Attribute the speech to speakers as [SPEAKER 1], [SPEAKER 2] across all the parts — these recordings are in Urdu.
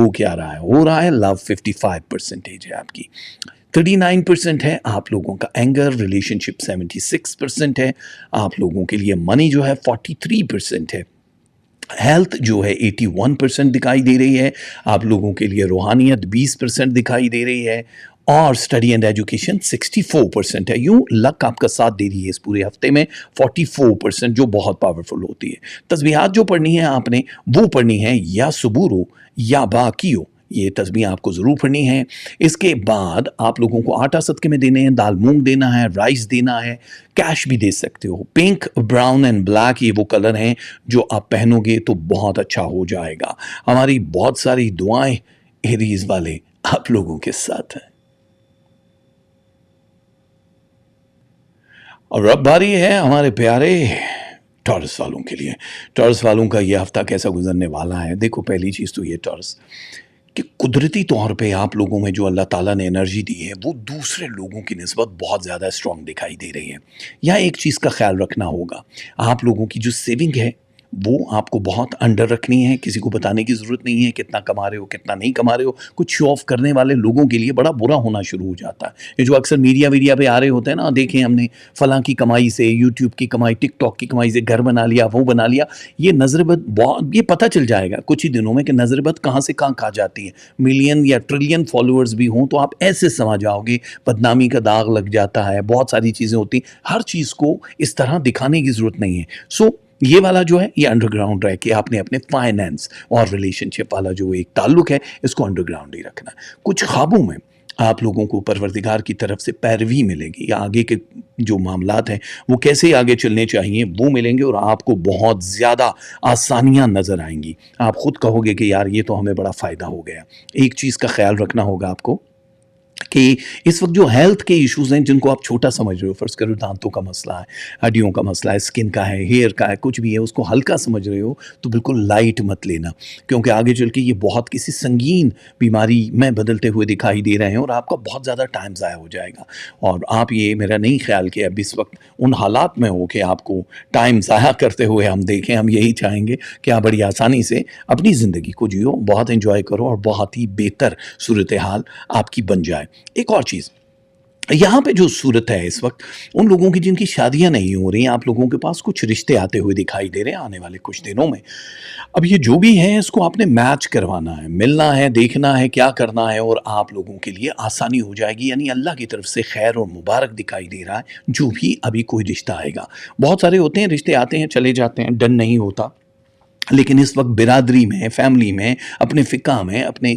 [SPEAKER 1] ہو کیا رہا ہے؟ ہو رہا ہے لو 55% ہے آپ کی، 39% ہے آپ لوگوں کا اینگر، ریلیشن شپ 76% ہے آپ لوگوں کے لیے، منی جو ہے 43% ہے، ہیلتھ جو ہے 81% دکھائی دے رہی ہے آپ لوگوں کے لیے، روحانیت 20% دکھائی دے رہی ہے، اور اسٹڈی اینڈ ایجوکیشن 64% ہے۔ یوں لک آپ کا ساتھ دے رہی ہے اس پورے ہفتے میں 44%، جو بہت پاورفل ہوتی ہے۔ تسبیحات جو پڑھنی ہے آپ نے وہ پڑھنی ہے یا صبورو یا باقیو، یہ تسبیح آپ کو ضرور پڑھنی ہے۔ اس کے بعد آپ لوگوں کو آٹا صدقے میں دینے ہیں، دال مونگ دینا ہے، رائس دینا ہے، کیش بھی دے سکتے ہو۔ پنک، براؤن اینڈ بلیک یہ وہ کلر ہیں جو آپ پہنو گے تو بہت اچھا ہو جائے گا۔ ہماری بہت ساری دعائیں ایریز والے آپ لوگوں کے ساتھ ہیں۔ اور اب باری ہے ہمارے پیارے ٹورس والوں کے لیے۔ ٹورس والوں کا یہ ہفتہ کیسا گزرنے والا ہے؟ دیکھو پہلی چیز تو یہ ٹورس کہ قدرتی طور پہ آپ لوگوں میں جو اللہ تعالیٰ نے انرجی دی ہے وہ دوسرے لوگوں کی نسبت بہت زیادہ اسٹرانگ دکھائی دے رہی ہے۔ یہاں ایک چیز کا خیال رکھنا ہوگا، آپ لوگوں کی جو سیونگ ہے وہ آپ کو بہت انڈر رکھنی ہے، کسی کو بتانے کی ضرورت نہیں ہے کتنا کما رہے ہو کتنا نہیں کما رہے ہو۔ کچھ شو آف کرنے والے لوگوں کے لیے بڑا برا ہونا شروع ہو جاتا ہے، یہ جو اکثر میڈیا پہ آ رہے ہوتے ہیں نا، دیکھیں ہم نے فلاں کی کمائی سے، یوٹیوب کی کمائی، ٹک ٹاک کی کمائی سے گھر بنا لیا، وہ بنا لیا، یہ نظر بد بہت، یہ پتہ چل جائے گا کچھ ہی دنوں میں کہ نظر بد کہاں سے کہاں کھا جاتی ہے۔ ملین یا ٹریلین فالوورز بھی ہوں تو آپ ایسے سمجھ آؤ گے، بدنامی کا داغ لگ جاتا ہے، بہت ساری چیزیں ہوتی ہیں، ہر چیز کو اس طرح دکھانے کی ضرورت نہیں ہے۔ یہ والا جو ہے یہ انڈر گراؤنڈ رہ کے آپ نے اپنے فائنینس اور ریلیشن شپ والا جو ایک تعلق ہے اس کو انڈر گراؤنڈ ہی رکھنا ہے۔ کچھ خوابوں میں آپ لوگوں کو پروردگار کی طرف سے پیروی ملے گی، یا آگے کے جو معاملات ہیں وہ کیسے آگے چلنے چاہیے وہ ملیں گے، اور آپ کو بہت زیادہ آسانیاں نظر آئیں گی۔ آپ خود کہو گے کہ یار یہ تو ہمیں بڑا فائدہ ہو گیا۔ ایک چیز کا خیال رکھنا ہوگا آپ کو کہ اس وقت جو ہیلتھ کے ایشوز ہیں جن کو آپ چھوٹا سمجھ رہے ہو، فرض کرو دانتوں کا مسئلہ ہے، ہڈیوں کا مسئلہ ہے، اسکن کا ہے، ہیئر کا ہے، کچھ بھی ہے، اس کو ہلکا سمجھ رہے ہو تو بالکل لائٹ مت لینا، کیونکہ آگے چل کے یہ بہت کسی سنگین بیماری میں بدلتے ہوئے دکھائی دے رہے ہیں، اور آپ کا بہت زیادہ ٹائم ضائع ہو جائے گا۔ اور آپ یہ میرا نہیں خیال کہ اب اس وقت ان حالات میں ہو کہ آپ کو ٹائم ضائع کرتے ہوئے ہم دیکھیں۔ ہم یہی چاہیں گے کہ آپ بڑی آسانی سے اپنی زندگی کو جیو، بہت انجوائے کرو، اور بہت ہی بہتر صورتحال آپ کی بن جائے۔ ایک اور چیز، یہاں پہ جو صورت ہے اس وقت ان لوگوں کی جن کی شادیاں نہیں ہو رہی ہیں، آپ لوگوں کے پاس کچھ رشتے آتے ہوئے دکھائی دے رہے ہیں آنے والے کچھ دنوں میں۔ اب یہ جو بھی ہے اس کو آپ نے میچ کروانا ہے، ملنا ہے، دیکھنا ہے کیا کرنا ہے، اور آپ لوگوں کے لیے آسانی ہو جائے گی، یعنی اللہ کی طرف سے خیر اور مبارک دکھائی دے رہا ہے جو بھی ابھی کوئی رشتہ آئے گا۔ بہت سارے ہوتے ہیں رشتے آتے ہیں چلے جاتے ہیں، ڈن نہیں ہوتا، لیکن اس وقت برادری میں، فیملی میں، اپنے فقہ میں، اپنے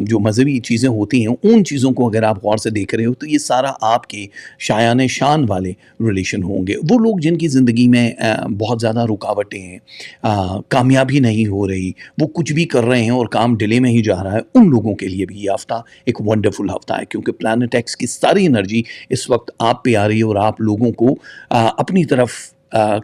[SPEAKER 1] جو مذہبی چیزیں ہوتی ہیں ان چیزوں کو اگر آپ غور سے دیکھ رہے ہو تو یہ سارا آپ کے شایان شان والے ریلیشن ہوں گے۔ وہ لوگ جن کی زندگی میں بہت زیادہ رکاوٹیں ہیں، کامیابی نہیں ہو رہی، وہ کچھ بھی کر رہے ہیں اور کام ڈیلے میں ہی جا رہا ہے، ان لوگوں کے لیے بھی یہ ہفتہ ایک ونڈرفل ہفتہ ہے، کیونکہ پلانٹ ایکس کی ساری انرجی اس وقت آپ پہ آ رہی ہے اور آپ لوگوں کو اپنی طرف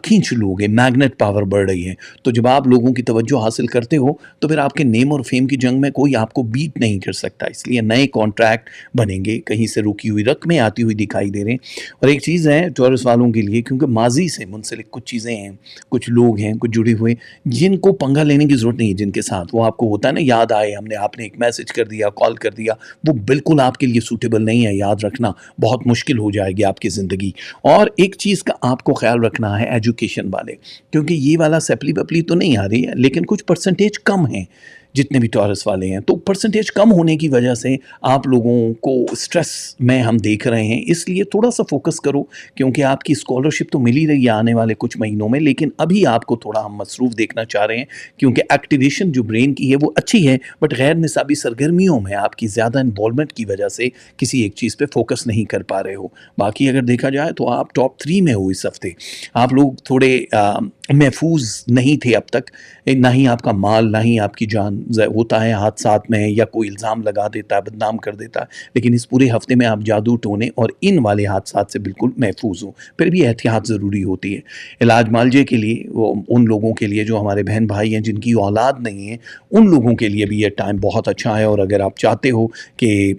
[SPEAKER 1] کھینچ لوگے، میگنیٹ پاور بڑھ رہی ہے۔ تو جب آپ لوگوں کی توجہ حاصل کرتے ہو تو پھر آپ کے نیم اور فیم کی جنگ میں کوئی آپ کو بیٹ نہیں کر سکتا، اس لیے نئے کانٹریکٹ بنیں گے، کہیں سے رکی ہوئی رقمیں آتی ہوئی دکھائی دے رہے ہیں۔ اور ایک چیز ہے ٹورس والوں کے لیے، کیونکہ ماضی سے منسلک کچھ چیزیں ہیں، کچھ لوگ ہیں، کچھ جڑے ہوئے جن کو پنگا لینے کی ضرورت نہیں ہے، جن کے ساتھ وہ آپ کو ہوتا ہے نا یاد آئے ہم نے، آپ نے ایک میسج کر دیا، کال کر دیا، وہ بالکل آپ کے لیے سوٹیبل نہیں ہے، یاد رکھنا بہت مشکل ہو جائے گی آپ کی زندگی۔ اور ایک چیز کا آپ کو خیال رکھنا ہے ایجوکیشن والے، کیونکہ یہ والا سپلی پپلی تو نہیں آ رہی ہے لیکن کچھ پرسنٹیج کم ہیں جتنے بھی ٹورس والے ہیں، تو پرسنٹیج کم ہونے کی وجہ سے آپ لوگوں کو سٹریس میں ہم دیکھ رہے ہیں، اس لیے تھوڑا سا فوکس کرو، کیونکہ آپ کی اسکالرشپ تو مل ہی رہی ہے آنے والے کچھ مہینوں میں، لیکن ابھی آپ کو تھوڑا ہم مصروف دیکھنا چاہ رہے ہیں، کیونکہ ایکٹیویشن جو برین کی ہے وہ اچھی ہے، بٹ غیر نصابی سرگرمیوں میں آپ کی زیادہ انوالومنٹ کی وجہ سے کسی ایک چیز پہ فوکس نہیں کر پا رہے ہو۔ باقی اگر دیکھا جائے تو آپ ٹاپ 3 میں ہو اس ہفتے، آپ لوگ تھوڑے محفوظ نہیں تھے اب تک، نہ ہی آپ کا مال نہ ہی آپ کی جان ہوتا ہے حادثات میں، یا کوئی الزام لگا دیتا ہے، بدنام کر دیتا ہے، لیکن اس پورے ہفتے میں آپ جادو ٹونے اور ان والے حادثات سے بالکل محفوظ ہوں۔ پھر بھی احتیاط ضروری ہوتی ہے، علاج معالجے کے لیے، وہ ان لوگوں کے لیے جو ہمارے بہن بھائی ہیں جن کی اولاد نہیں ہے، ان لوگوں کے لیے بھی یہ ٹائم بہت اچھا ہے، اور اگر آپ چاہتے ہو کہ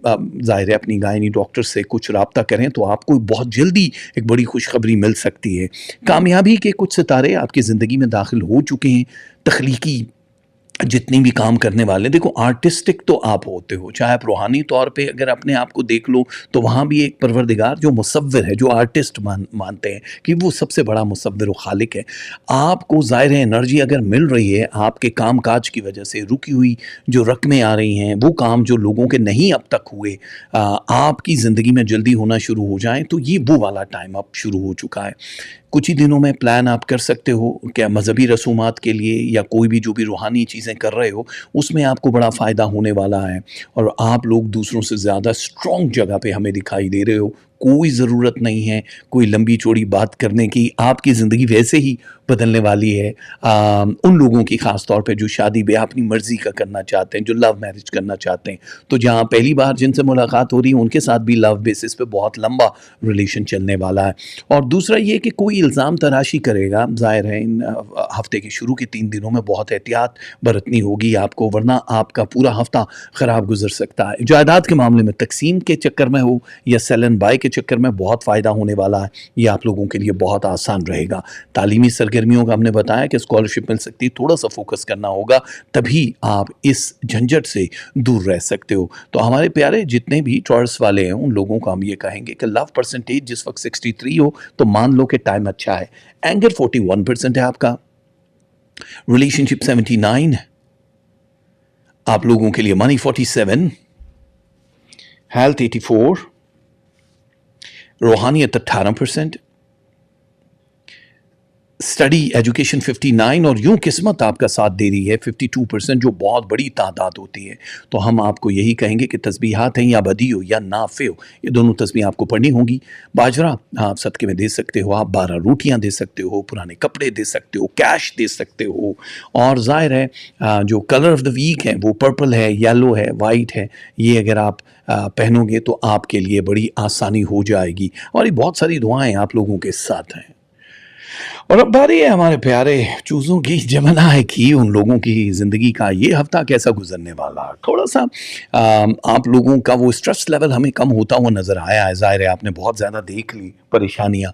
[SPEAKER 1] ظاہر ہے اپنی گائنی ڈاکٹر سے کچھ رابطہ کریں تو آپ کو بہت جلدی ایک بڑی خوشخبری مل سکتی ہے۔ کامیابی کے کچھ ستارے آپ کی زندگی میں داخل ہو چکے ہیں، تخلیقی جتنی بھی کام کرنے والے، دیکھو آرٹسٹک تو آپ ہوتے ہو، چاہے آپ روحانی طور پہ اگر اپنے آپ کو دیکھ لو تو وہاں بھی ایک پروردگار جو مصور ہے، جو آرٹسٹ مانتے ہیں کہ وہ سب سے بڑا مصور و خالق ہے. آپ کو ظاہر ہے انرجی اگر مل رہی ہے آپ کے کام کاج کی وجہ سے، رکی ہوئی جو رقمیں آ رہی ہیں، وہ کام جو لوگوں کے نہیں اب تک ہوئے آپ کی زندگی میں جلدی ہونا شروع ہو جائیں، تو یہ وہ والا ٹائم اب شروع ہو چکا ہے. کچھ ہی دنوں میں پلان آپ کر سکتے ہو کیا مذہبی رسومات کے لیے یا کوئی بھی جو بھی روحانی چیزیں کر رہے ہو، اس میں آپ کو بڑا فائدہ ہونے والا ہے. اور آپ لوگ دوسروں سے زیادہ اسٹرانگ جگہ پہ ہمیں دکھائی دے رہے ہو. کوئی ضرورت نہیں ہے کوئی لمبی چوڑی بات کرنے کی، آپ کی زندگی ویسے ہی بدلنے والی ہے. ان لوگوں کی خاص طور پہ جو شادی بیاہ اپنی مرضی کا کرنا چاہتے ہیں، جو لو میرج کرنا چاہتے ہیں، تو جہاں پہلی بار جن سے ملاقات ہو رہی ہے ان کے ساتھ بھی لو بیسس پہ بہت لمبا ریلیشن چلنے والا ہے. اور دوسرا یہ کہ کوئی الزام تراشی کرے گا، ظاہر ہے ان ہفتے کے شروع کے 3 دنوں میں بہت احتیاط برتنی ہوگی آپ کو، ورنہ آپ کا پورا ہفتہ خراب گزر سکتا ہے. جائیداد کے معاملے میں تقسیم کے چکر میں ہو یا سیل اینڈ بائی کے چکر میں بہت فائدہ ہونے والا ہے. یہ آپ لوگوں کے لیے بہت آسان رہے گا. تعلیمی سرگرمیوں کا ہم نے بتایا کہ اسکالرشپ مل سکتی ہے، تھوڑا سا فوکس کرنا ہوگا تبھی آپ اس جھنجھٹ سے دور رہ سکتے ہو. تو ہمارے پیارے جتنے بھی ٹورس والے ہیں ان لوگوں کو ہم یہ کہیں گے کہ لو پرسنٹیج جس وقت 63 ہو تو مان لو کہ ٹائم اچھا ہے. اینگر 41% ہے آپ کا، ریلیشن شپ 79، آپ لوگوں کے لیے منی 47، ہیلتھ 84، روحانیت 18%، اسٹڈی ایجوکیشن 59، اور یوں قسمت آپ کا ساتھ دے رہی ہے 52%، جو بہت بڑی تعداد ہوتی ہے. تو ہم آپ کو یہی کہیں گے کہ تسبیحات ہیں یا بدی ہو یا نافع ہو، یہ دونوں تسبیح آپ کو پڑھنی ہوں گی. باجرہ آپ صدقے میں دے سکتے ہو، آپ 12 روٹیاں دے سکتے ہو، پرانے کپڑے دے سکتے ہو، کیش دے سکتے ہو. اور ظاہر ہے جو کلر آف دا ویک ہے وہ پرپل ہے، یلو ہے، وائٹ ہے. یہ اگر آپ پہنو گے تو آپ کے لیے بڑی آسانی ہو جائے گی. اور یہ بہت ساری دعائیں آپ لوگوں کے ساتھ ہیں. اور اب باری ہے ہمارے پیارے چوزوں کی، جمنائی کی، ان لوگوں کی زندگی کا یہ ہفتہ کیسا گزرنے والا. تھوڑا سا آپ لوگوں کا وہ اسٹریس لیول ہمیں کم ہوتا ہوا نظر آیا ہے. ظاہر ہے آپ نے بہت زیادہ دیکھ لی پریشانیاں،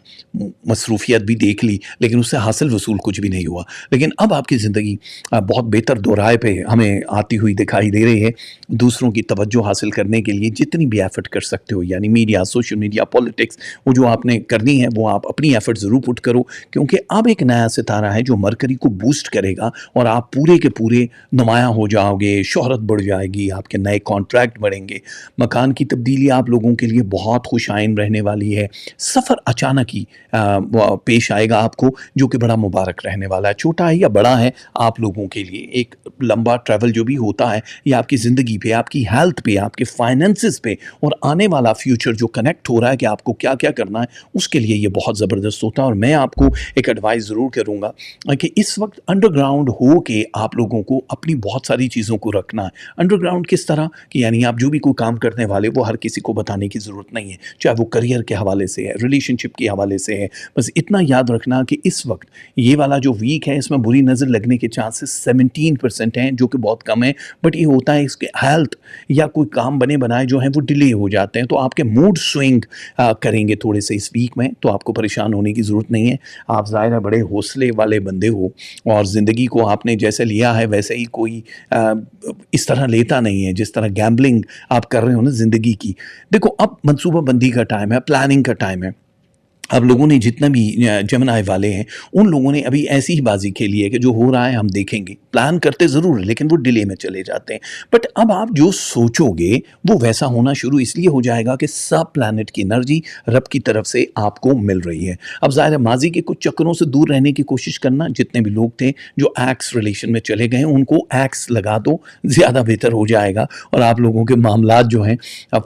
[SPEAKER 1] مصروفیت بھی دیکھ لی، لیکن اس سے حاصل وصول کچھ بھی نہیں ہوا. لیکن اب آپ کی زندگی بہت بہتر دورائے پہ ہمیں آتی ہوئی دکھائی دے رہی ہے. دوسروں کی توجہ حاصل کرنے کے لیے جتنی بھی ایفرٹ کر سکتے ہو، یعنی میڈیا، سوشل میڈیا، پولیٹکس، وہ جو آپ نے کرنی ہے وہ آپ اپنی ایفرٹ ضرور پٹ کرو، کیونکہ اب ایک نیا ستارہ ہے جو مرکری کو بوسٹ کرے گا اور آپ پورے کے پورے نمایاں ہو جاؤ گے. شہرت بڑھ جائے گی، آپ کے نئے کانٹریکٹ بڑھیں گے. مکان کی تبدیلی آپ لوگوں کے لیے بہت خوش آئند رہنے والی ہے. سفر اچانک ہی پیش آئے گا آپ کو جو کہ بڑا مبارک رہنے والا ہے. چھوٹا ہے یا بڑا ہے آپ لوگوں کے لیے ایک لمبا ٹریول جو بھی ہوتا ہے یہ آپ کی زندگی پہ، آپ کی ہیلتھ پہ، آپ کے فائنینسز پہ اور آنے والا فیوچر جو کنیکٹ ہو رہا ہے کہ آپ کو کیا کیا کرنا ہے اس کے لیے یہ بہت زبردست ہوتا ہے. اور میں آپ کو ایک ایڈوائز ضرور کروں گا کہ اس وقت انڈر گراؤنڈ ہو کے آپ لوگوں کو اپنی بہت ساری چیزوں کو رکھنا ہے. انڈر گراؤنڈ کس طرح کہ یعنی آپ جو بھی کوئی کام کرنے والے وہ ہر کسی کو بتانے کی ضرورت نہیں ہے، چاہے وہ کریئر کے حوالے سے ہے، ریلیشن شپ کے حوالے سے ہے. بس اتنا یاد رکھنا کہ اس وقت یہ والا جو ویک ہے اس میں بری نظر لگنے کے چانسز 17% ہیں، جو کہ بہت کم ہے. بٹ یہ ہوتا ہے اس کے ہیلتھ یا کوئی کام بنے بنائے جو ہیں وہ ڈیلے ہو جاتے ہیں. تو آپ کے موڈ سوئنگ کریں گے تھوڑے سے اس ویک میں، تو آپ کو پریشان ہونے کی ضرورت نہیں ہے. آپ ظاہر ہے بڑے حوصلے والے بندے ہو اور زندگی کو آپ نے جیسے لیا ہے ویسے ہی کوئی اس طرح لیتا نہیں ہے جس طرح گیمبلنگ آپ کر رہے ہو نا زندگی کی. دیکھو اب منصوبہ بندی کا ٹائم ہے، پلاننگ کا ٹائم ہے. اب لوگوں نے جتنا بھی جمنائی والے ہیں ان لوگوں نے ابھی ایسی ہی بازی کھیلی ہے کہ جو ہو رہا ہے ہم دیکھیں گے. پلان کرتے ضرور ہے لیکن وہ ڈیلے میں چلے جاتے ہیں. بٹ اب آپ جو سوچو گے وہ ویسا ہونا شروع اس لیے ہو جائے گا کہ سب پلانٹ کی انرجی رب کی طرف سے آپ کو مل رہی ہے. اب ظاہر ہے ماضی کے کچھ چکروں سے دور رہنے کی کوشش کرنا. جتنے بھی لوگ تھے جو ایکس ریلیشن میں چلے گئے ان کو ایکس لگا دو، زیادہ بہتر ہو جائے گا اور آپ لوگوں کے معاملات جو ہیں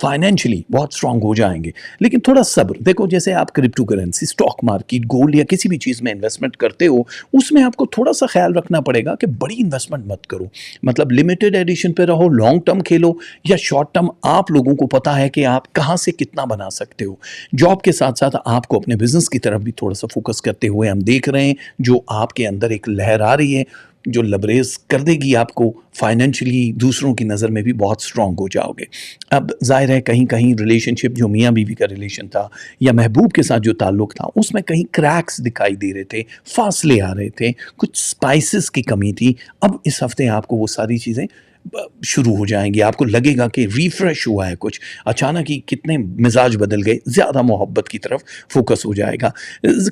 [SPEAKER 1] فائنینشلی بہت اسٹرانگ ہو جائیں گے. لیکن تھوڑا صبر. دیکھو جیسے آپ crypto currency, stock market, gold یا کسی بھی چیز میں انویسٹمنٹ کرتے ہو اس میں آپ کو تھوڑا سا خیال رکھنا پڑے گا کہ بڑی انویسٹمنٹ مت کرو. مطلب لمیٹڈ ایڈیشن پہ رہو، لانگ ٹرم کھیلو یا شارٹ ٹرم. آپ لوگوں کو پتا ہے کہ آپ کہاں سے کتنا بنا سکتے ہو. جاب کے ساتھ ساتھ آپ کو اپنے بزنس کی طرف بھی تھوڑا سا فوکس کرتے ہوئے ہم دیکھ رہے ہیں جو آپ کے اندر ایک لہر آ رہی ہے. جو لبریز کر دے گی آپ کو فائنینشلی، دوسروں کی نظر میں بھی بہت سٹرونگ ہو جاؤ گے۔ اب ظاہر ہے کہیں کہیں ریلیشن شپ جو میاں بیوی کا ریلیشن تھا یا محبوب کے ساتھ جو تعلق تھا اس میں کہیں کریکس دکھائی دے رہے تھے، فاصلے آ رہے تھے، کچھ سپائسز کی کمی تھی۔ اب اس ہفتے آپ کو وہ ساری چیزیں شروع ہو جائیں گی، آپ کو لگے گا کہ ریفریش ہوا ہے کچھ، اچانک ہی کتنے مزاج بدل گئے، زیادہ محبت کی طرف فوکس ہو جائے گا۔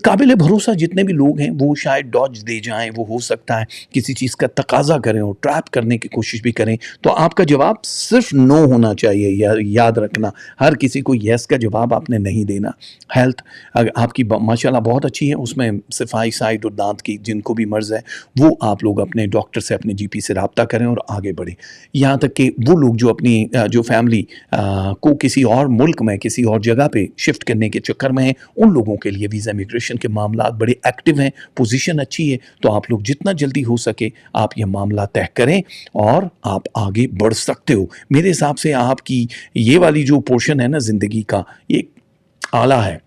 [SPEAKER 1] قابل بھروسہ جتنے بھی لوگ ہیں وہ شاید ڈاج دے جائیں، وہ ہو سکتا ہے کسی چیز کا تقاضا کریں اور ٹریپ کرنے کی کوشش بھی کریں، تو آپ کا جواب صرف نو ہونا چاہیے۔ یاد رکھنا، ہر کسی کو یس کا جواب آپ نے نہیں دینا۔ ہیلتھ آپ کی ماشاءاللہ بہت اچھی ہے، اس میں صفائی سائٹ اور دانت کی جن کو بھی مرض ہے وہ آپ لوگ اپنے ڈاکٹر سے، اپنے جی پی سے رابطہ کریں اور آگے بڑھیں۔ یہاں تک کہ وہ لوگ جو اپنی جو فیملی کو کسی اور ملک میں کسی اور جگہ پہ شفٹ کرنے کے چکر میں ہیں، ان لوگوں کے لیے ویزا امیگریشن کے معاملات بڑے ایکٹیو ہیں، پوزیشن اچھی ہے، تو آپ لوگ جتنا جلدی ہو سکے آپ یہ معاملہ طے کریں اور آپ آگے بڑھ سکتے ہو۔ میرے حساب سے آپ کی یہ والی جو پورشن ہے نا زندگی کا، یہ اعلیٰ ہے،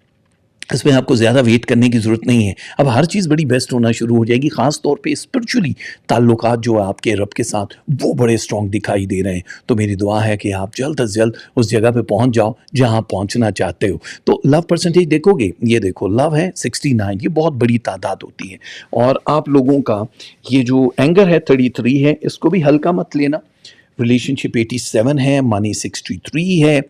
[SPEAKER 1] اس میں آپ کو زیادہ ویٹ کرنے کی ضرورت نہیں ہے۔ اب ہر چیز بڑی بیسٹ ہونا شروع ہو جائے گی، خاص طور پہ اسپرچولی تعلقات جو آپ کے رب کے ساتھ وہ بڑے اسٹرانگ دکھائی دے رہے ہیں۔ تو میری دعا ہے کہ آپ جلد از جلد اس جگہ پہ پہنچ جاؤ جہاں پہنچنا چاہتے ہو۔ تو لو پرسنٹیج دیکھو گے، یہ دیکھو لو ہے 69، یہ بہت بڑی تعداد ہوتی ہے، اور آپ لوگوں کا یہ جو اینگر ہے 33 ہے، اس کو بھی ہلکا مت لینا۔ ریلیشن شپ 87 ہے، منی 63 ہے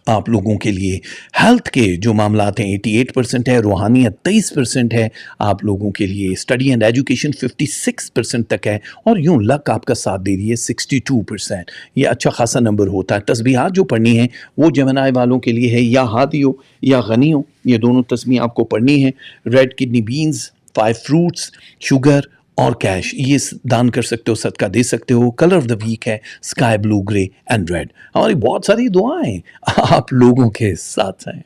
[SPEAKER 1] آپ لوگوں کے لیے۔ ہیلتھ کے جو معاملات ہیں 88% ہے، روحانیت 23% ہے آپ لوگوں کے لیے، اسٹڈی اینڈ ایجوکیشن 56% تک ہے، اور یوں لک آپ کا ساتھ دے رہی ہے 62%۔ یہ اچھا خاصا نمبر ہوتا ہے۔ تسبیحات جو پڑھنی ہے وہ جمنائے والوں کے لیے ہے، یا ہادی ہو یا غنی ہو، یہ دونوں تسبیح آپ کو پڑھنی ہے۔ Red kidney beans, 5 fruits, sugar اور کیش، یہ دان کر سکتے ہو، صدقہ دے سکتے ہو۔ کلر آف دا ویک ہے sky blue, grey and red. ہماری بہت ساری دعائیں آپ لوگوں کے ساتھ ہیں۔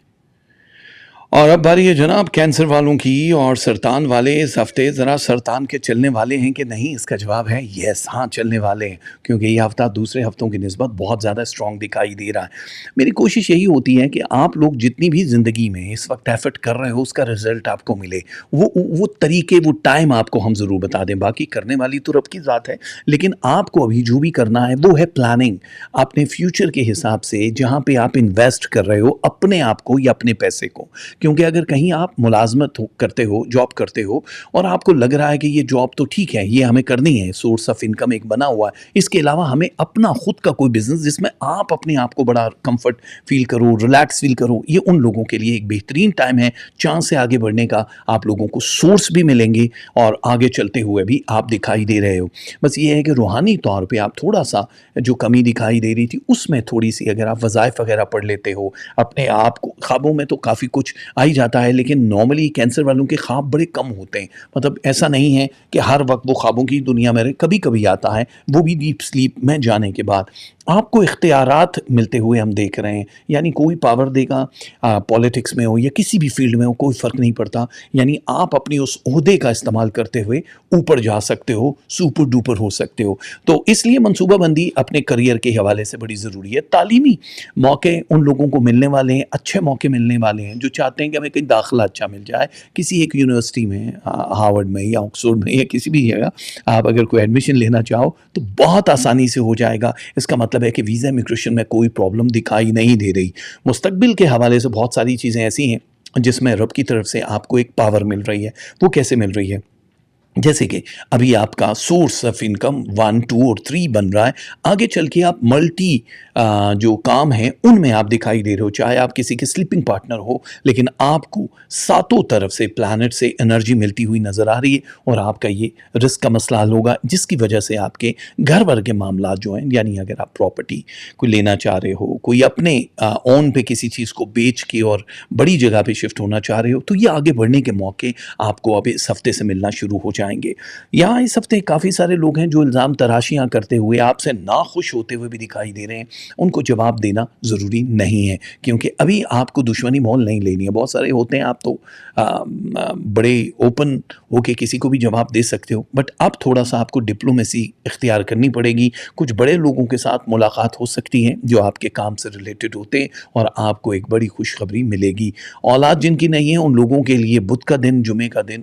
[SPEAKER 1] اور اب باری ہے جناب کینسر والوں کی، اور سرطان والے اس ہفتے ذرا سرطان کے چلنے والے ہیں کہ نہیں؟ اس کا جواب ہے یس، ہاں چلنے والے ہیں، کیونکہ یہ ہفتہ دوسرے ہفتوں کی نسبت بہت زیادہ اسٹرانگ دکھائی دے رہا ہے۔ میری کوشش یہی ہوتی ہے کہ آپ لوگ جتنی بھی زندگی میں اس وقت ایفرٹ کر رہے ہو اس کا رزلٹ آپ کو ملے، وہ طریقے، وہ ٹائم آپ کو ہم ضرور بتا دیں، باقی کرنے والی تو رب کی ذات ہے، لیکن آپ کو ابھی جو بھی کرنا ہے وہ ہے پلاننگ اپنے فیوچر کے حساب سے، جہاں پہ آپ انویسٹ کر رہے ہو اپنے آپ کو یا اپنے پیسے کو۔ کیونکہ اگر کہیں آپ ملازمت کرتے ہو، جاب کرتے ہو، اور آپ کو لگ رہا ہے کہ یہ جاب تو ٹھیک ہے، یہ ہمیں کرنی ہے، سورس آف انکم ایک بنا ہوا ہے، اس کے علاوہ ہمیں اپنا خود کا کوئی بزنس جس میں آپ اپنے آپ کو بڑا کمفرٹ فیل کرو، ریلیکس فیل کرو، یہ ان لوگوں کے لیے ایک بہترین ٹائم ہے چانس سے آگے بڑھنے کا۔ آپ لوگوں کو سورس بھی ملیں گے اور آگے چلتے ہوئے بھی آپ دکھائی دے رہے ہو۔ بس یہ ہے کہ روحانی طور پہ آپ تھوڑا سا جو کمی دکھائی دے رہی تھی اس میں تھوڑی سی، اگر آپ وظائف وغیرہ پڑھ لیتے ہو، اپنے آپ کو، خوابوں میں تو کافی کچھ آ ہی جاتا ہے، لیکن نارملی کینسر والوں کے خواب بڑے کم ہوتے ہیں، مطلب ایسا نہیں ہے کہ ہر وقت وہ خوابوں کی دنیا میں رہے، کبھی کبھی آتا ہے، وہ بھی ڈیپ سلیپ میں جانے کے بعد۔ آپ کو اختیارات ملتے ہوئے ہم دیکھ رہے ہیں، یعنی کوئی پاور دے گا، پولیٹکس میں ہو یا کسی بھی فیلڈ میں ہو، کوئی فرق نہیں پڑتا، یعنی آپ اپنی اس عہدے کا استعمال کرتے ہوئے اوپر جا سکتے ہو، سپر ڈوپر ہو سکتے ہو۔ تو اس لیے منصوبہ بندی اپنے کریئر کے حوالے سے بڑی ضروری ہے۔ تعلیمی موقع ان لوگوں کو ملنے والے ہیں، اچھے موقع ملنے والے ہیں جو چاہتے ہیں کہ ہمیں کہیں داخلہ اچھا مل جائے کسی ایک یونیورسٹی میں، ہارورڈ میں یا آکسفورڈ میں یا کسی بھی جگہ آپ اگر کوئی ایڈمیشن لینا چاہو تو بہت آسانی سے ہو جائے گا۔ اس کا مطلب ہے کہ ویزا امیگریشن میں کوئی پرابلم دکھائی نہیں دے رہی۔ مستقبل کے حوالے سے بہت ساری چیزیں ایسی ہیں جس میں رب کی طرف سے آپ کو ایک پاور مل رہی ہے۔ وہ کیسے مل رہی ہے؟ جیسے کہ ابھی آپ کا سورس آف انکم 1، 2 اور 3 بن رہا ہے، آگے چل کے آپ ملٹی جو کام ہیں ان میں آپ دکھائی دے رہے ہو، چاہے آپ کسی کے سلیپنگ پارٹنر ہو، لیکن آپ کو ساتوں طرف سے پلانٹ سے انرجی ملتی ہوئی نظر آ رہی ہے، اور آپ کا یہ رزق کا مسئلہ حل ہوگا، جس کی وجہ سے آپ کے گھر ور کے معاملات جو ہیں، یعنی اگر آپ پراپرٹی کوئی لینا چاہ رہے ہو، کوئی اپنے اون پہ کسی چیز کو بیچ کے اور بڑی جگہ پہ شفٹ ہونا چاہ رہے ہو، تو یہ آگے بڑھنے کے موقع آپ کو اب اس ہفتے سے ملنا شروع ہو جائیں گے۔ یہاں اس ہفتے کافی سارے لوگ ہیں جو الزام تراشیاں کرتے ہوئے آپ سے ناخوش ہوتے ہوئے بھی دکھائی دے رہے ہیں، ان کو جواب دینا ضروری نہیں ہے، کیونکہ ابھی آپ کو دشمنی مول نہیں لینی ہے۔ بہت سارے ہوتے ہیں آپ تو بڑے اوپن ہو کے کسی کو بھی جواب دے سکتے ہو، بٹ اب تھوڑا سا آپ کو ڈپلومیسی اختیار کرنی پڑے گی۔ کچھ بڑے لوگوں کے ساتھ ملاقات ہو سکتی ہے جو آپ کے کام سے ریلیٹڈ ہوتے ہیں، اور آپ کو ایک بڑی خوشخبری ملے گی۔ اولاد جن کی نہیں ہے ان لوگوں کے لیے بدھ کا دن، جمعے کا دن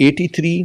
[SPEAKER 1] 83,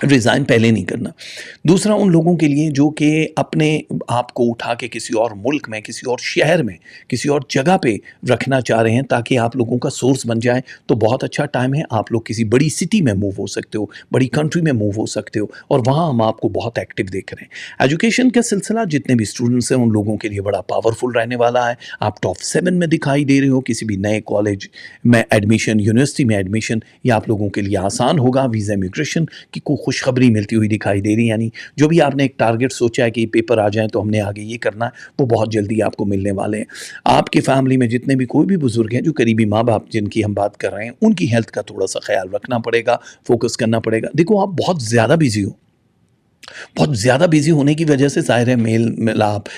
[SPEAKER 1] ریزائن پہلے نہیں کرنا. دوسرا ان لوگوں کے لیے جو کہ اپنے آپ کو اٹھا کے کسی اور ملک میں، کسی اور شہر میں، کسی اور جگہ پہ رکھنا چاہ رہے ہیں تاکہ آپ لوگوں کا سورس بن جائے، تو بہت اچھا ٹائم ہے. آپ لوگ کسی بڑی سٹی میں موو ہو سکتے ہو، بڑی کنٹری میں موو ہو سکتے ہو، اور وہاں ہم آپ کو بہت ایکٹیو دیکھ رہے ہیں. ایجوکیشن کا سلسلہ جتنے بھی اسٹوڈنٹس ہیں ان لوگوں کے لیے بڑا پاورفل رہنے والا ہے. آپ ٹاپ 7 میں دکھائی دے رہے ہو. کسی بھی نئے کالج میں ایڈمیشن، یونیورسٹی میں ایڈمیشن، یہ آپ لوگوں کے لیے آسان ہوگا. ویزا امیگریشن کی کوئی خوشخبری ملتی ہوئی دکھائی دے رہی، یعنی جو بھی آپ نے ایک ٹارگٹ سوچا ہے کہ یہ پیپر آ جائیں تو ہم نے آگے یہ کرنا ہے، وہ بہت جلدی آپ کو ملنے والے ہیں. آپ کی فیملی میں جتنے بھی کوئی بھی بزرگ ہیں، جو قریبی ماں باپ جن کی ہم بات کر رہے ہیں، ان کی ہیلتھ کا تھوڑا سا خیال رکھنا پڑے گا، فوکس کرنا پڑے گا. دیکھو آپ بہت زیادہ بزی ہو، بہت زیادہ بیزی ہونے کی وجہ سے ظاہر ہے میل ملاپ،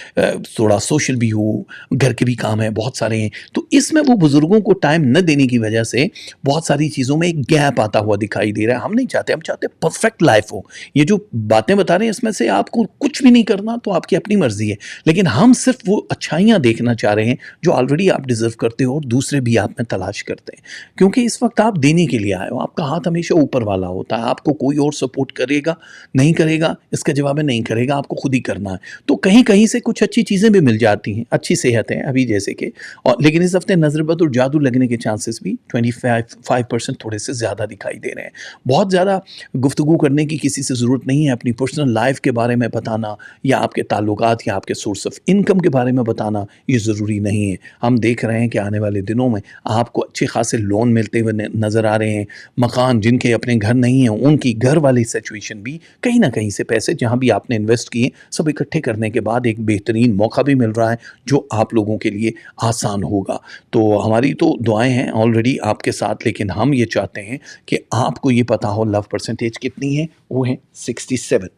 [SPEAKER 1] تھوڑا سوشل بھی ہو، گھر کے بھی کام ہیں بہت سارے ہیں، تو اس میں وہ بزرگوں کو ٹائم نہ دینے کی وجہ سے بہت ساری چیزوں میں ایک گیپ آتا ہوا دکھائی دے رہا ہے. ہم نہیں چاہتے، ہم چاہتے پرفیکٹ لائف ہو. یہ جو باتیں بتا رہے ہیں اس میں سے آپ کو کچھ بھی نہیں کرنا تو آپ کی اپنی مرضی ہے، لیکن ہم صرف وہ اچھائیاں دیکھنا چاہ رہے ہیں جو آلریڈی آپ ڈیزرو کرتے ہو اور دوسرے بھی آپ میں تلاش کرتے ہیں. کیونکہ اس وقت آپ دینے کے لیے آئے ہو، آپ کا ہاتھ ہمیشہ اوپر والا ہوتا ہے. آپ کو کوئی اور سپورٹ کرے گا نہیں کرے گا، اس کا جواب ہے نہیں کرے گا، آپ کو خود ہی کرنا ہے. تو کہیں کہیں سے کچھ اچھی چیزیں بھی مل جاتی ہیں، اچھی صحت ہے ابھی جیسے کہ، اور لیکن اس ہفتے نظر بد اور جادو لگنے کے چانسز بھی 25% تھوڑے سے زیادہ دکھائی دے رہے ہیں. بہت زیادہ گفتگو کرنے کی کسی سے ضرورت نہیں ہے. اپنی پرسنل لائف کے بارے میں بتانا یا آپ کے تعلقات یا آپ کے سورس آف انکم کے بارے میں بتانا یہ ضروری نہیں ہے. ہم دیکھ رہے ہیں کہ آنے والے دنوں میں آپ کو اچھے خاصے لون ملتے ہوئے نظر آ رہے ہیں. مکان جن کے اپنے گھر نہیں ہیں ان کی گھر والی سچویشن بھی کہیں نہ کہیں سے پیسے جہاں بھی آپ نے انویسٹ کیے سب اکٹھے کرنے کے بعد ایک بہترین موقع بھی مل رہا ہے جو آپ لوگوں کے لیے آسان ہوگا. تو ہماری تو دعائیں ہیں آلریڈی آپ کے ساتھ، لیکن ہم یہ چاہتے ہیں کہ آپ کو یہ پتا ہو لو پرسنٹیج کتنی ہے. وہ ہے 67،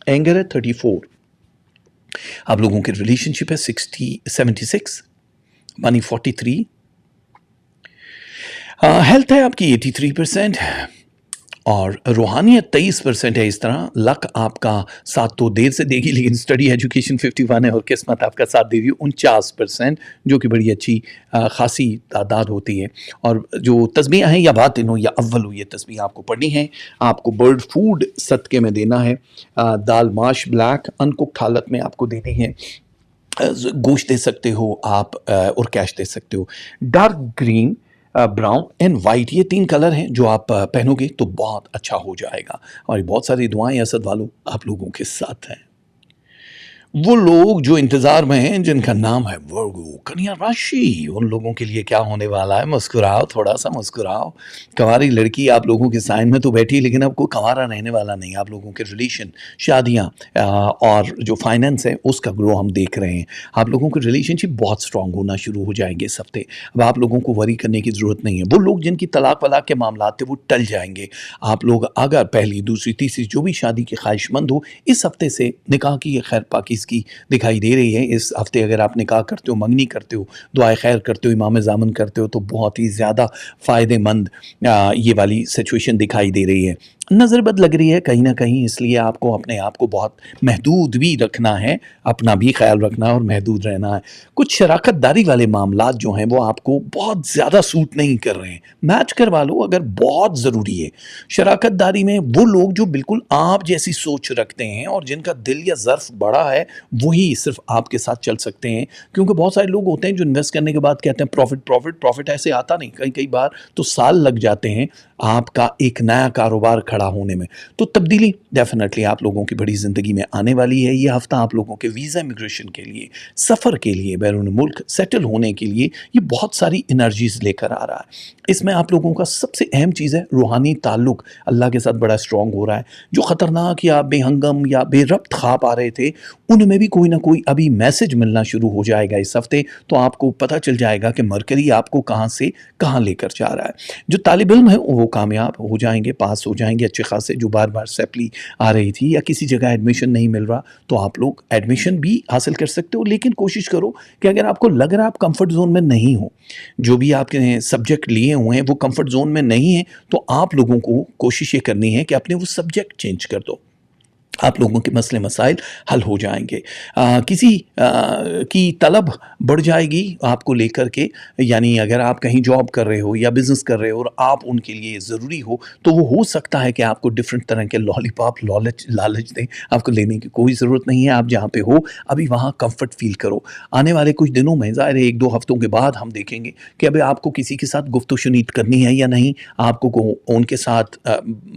[SPEAKER 1] اینگر ہے 34، آپ لوگوں کے ریلیشن شپ ہے 76، منی 43، ہیلتھ ہے آپ کی 83%، اور روحانیت 23% ہے. اس طرح لک آپ کا ساتھ تو دیر سے دے گی، لیکن اسٹڈی ایجوکیشن 51 ہے، اور قسمت آپ کا ساتھ دے گی 49%، جو کہ بڑی اچھی خاصی تعداد ہوتی ہے. اور جو تسبیح ہیں یا باطن ہو یا اول ہو، یہ تسبیح آپ کو پڑھنی ہے. آپ کو برڈ فوڈ صدقے میں دینا ہے، دال ماش بلیک انککڈ حالت میں آپ کو دینی ہے. گوشت دے سکتے ہو آپ، اور کیش دے سکتے ہو. Dark green, brown and white, یہ 3 کلر ہیں جو آپ پہنو گے تو بہت اچھا ہو جائے گا. اور بہت ساری دعائیں اسد والوں آپ لوگوں کے ساتھ ہیں. وہ لوگ جو انتظار میں ہیں جن کا نام ہے ورگو، کنیا راشی، ان لوگوں کے لیے کیا ہونے والا ہے؟ مسکراؤ، تھوڑا سا مسکراؤ. کنواری لڑکی آپ لوگوں کے سائن میں تو بیٹھی، لیکن اب کوئی کنوارا رہنے والا نہیں. آپ لوگوں کے ریلیشن، شادیاں، اور جو فائننس ہے اس کا گرو ہم دیکھ رہے ہیں. آپ لوگوں کے ریلیشن شپ بہت اسٹرانگ ہونا شروع ہو جائیں گے اس ہفتے. اب آپ لوگوں کو وری کرنے کی ضرورت نہیں ہے. وہ لوگ جن کی طلاق ولاق کے معاملات تھے وہ ٹل جائیں گے. آپ لوگ اگر پہلی، دوسری، تیسری جو بھی شادی کے خواہش مند ہو، اس ہفتے سے نکاح کی یہ خیر پاکی کی دکھائی دے رہی ہے. اس ہفتے اگر آپ نکاح کرتے ہو، منگنی کرتے ہو، دعائے خیر کرتے ہو، امام زامن کرتے ہو، تو بہت ہی زیادہ فائدہ مند یہ والی سچویشن دکھائی دے رہی ہے. نظر بد لگ رہی ہے کہیں نہ کہیں، اس لیے آپ کو اپنے آپ کو بہت محدود بھی رکھنا ہے، اپنا بھی خیال رکھنا ہے اور محدود رہنا ہے. کچھ شراکت داری والے معاملات جو ہیں وہ آپ کو بہت زیادہ سوٹ نہیں کر رہے ہیں. میچ کروا لو اگر بہت ضروری ہے. شراکت داری میں وہ لوگ جو بالکل آپ جیسی سوچ رکھتے ہیں اور جن کا دل یا ظرف بڑا ہے، وہی صرف آپ کے ساتھ چل سکتے ہیں. کیونکہ بہت سارے لوگ ہوتے ہیں جو انویسٹ کرنے کے بعد کہتے ہیں پروفٹ ایسے آتا نہیں. کئی بار تو سال لگ جاتے ہیں آپ کا ایک نیا کاروبار کھڑا ہونے میں. تو تبدیلی ڈیفینیٹلی آپ لوگوں کی بڑی زندگی میں آنے والی ہے. یہ ہفتہ آپ لوگوں کے ویزا امیگریشن کے لیے، سفر کے لیے، بیرون ملک سیٹل ہونے کے لیے یہ بہت ساری انرجیز لے کر آ رہا ہے. اس میں آپ لوگوں کا سب سے اہم چیز ہے روحانی تعلق اللہ کے ساتھ بڑا اسٹرانگ ہو رہا ہے. جو خطرناک یا بے ہنگم یا بے ربط خواب آ رہے تھے ان میں بھی کوئی نہ کوئی ابھی میسج ملنا شروع ہو جائے گا اس ہفتے. تو آپ کو پتہ چل جائے گا کہ مرکری آپ کو کہاں سے کہاں لے کر جا رہا ہے. جو طالب علم ہیں وہ کامیاب ہو جائیں گے، پاس ہو جائیں گے اچھے خاصے. جو بار بار سیپلی آ رہی تھی یا کسی جگہ ایڈمیشن نہیں مل رہا، تو آپ لوگ ایڈمیشن بھی حاصل کر سکتے ہو. لیکن کوشش کرو کہ اگر آپ کو لگ رہا ہے آپ کمفرٹ زون میں نہیں ہو، جو بھی آپ کے سبجیکٹ لیے ہوئے ہیں وہ کمفرٹ زون میں نہیں ہیں، تو آپ لوگوں کو کوشش یہ کرنی ہے کہ اپنے وہ سبجیکٹ چینج کر دو. آپ لوگوں کے مسئلے مسائل حل ہو جائیں گے. کسی کی طلب بڑھ جائے گی آپ کو لے کر کے، یعنی اگر آپ کہیں جاب کر رہے ہو یا بزنس کر رہے ہو اور آپ ان کے لیے ضروری ہو تو وہ ہو سکتا ہے کہ آپ کو ڈفرینٹ طرح کے لالی پاپ لالچ دیں. آپ کو لینے کی کوئی ضرورت نہیں ہے. آپ جہاں پہ ہو ابھی وہاں کمفرٹ فیل کرو. آنے والے کچھ دنوں میں، ظاہر ہے 1-2 ہفتوں کے بعد ہم دیکھیں گے کہ ابھی آپ کو کسی کے ساتھ گفت و شنید کرنی ہے یا نہیں، آپ کو ان کے ساتھ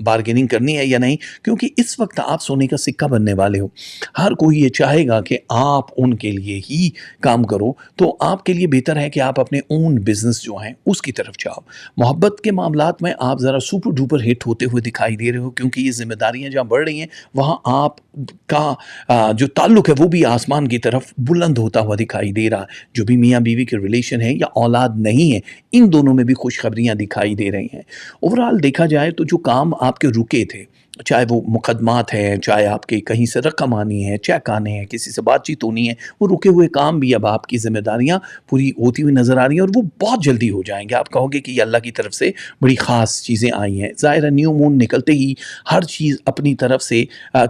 [SPEAKER 1] بارگیننگ کرنی ہے یا نہیں، کیونکہ اس وقت آپ سونے کا سکہ بننے والے ہو. ہر کوئی یہ چاہے گا کہ آپ ان کے لیے ہی کام کرو، تو آپ کے لیے بہتر ہے کہ آپ اپنے اون بزنس جو ہیں اس کی طرف جاؤ. محبت کے معاملات میں آپ ذرا سپر ڈوپر ہٹ ہوتے ہوئے دکھائی دے رہے ہو، کیونکہ یہ ذمہ داریاں جہاں بڑھ رہی ہیں وہاں آپ کا جو تعلق ہے وہ بھی آسمان کی طرف بلند ہوتا ہوا دکھائی دے رہا ہے. جو بھی میاں بیوی کے ریلیشن ہے یا اولاد نہیں ہے، ان دونوں میں بھی خوشخبریاں دکھائی دے رہی ہیں. اوورآل دیکھا جائے تو جو کام آپ کے رکے تھے، چاہے وہ مقدمات ہیں، چاہے آپ کے کہیں سے رقم آنی ہے، چیک آنے ہیں، کسی سے بات چیت ہونی ہے، وہ رکے ہوئے کام بھی اب آپ کی ذمہ داریاں پوری ہوتی ہوئی نظر آ رہی ہیں، اور وہ بہت جلدی ہو جائیں گے. آپ کہو گے کہ یہ اللہ کی طرف سے بڑی خاص چیزیں آئی ہیں. ظاہر ہے نیو مون نکلتے ہی ہر چیز اپنی طرف سے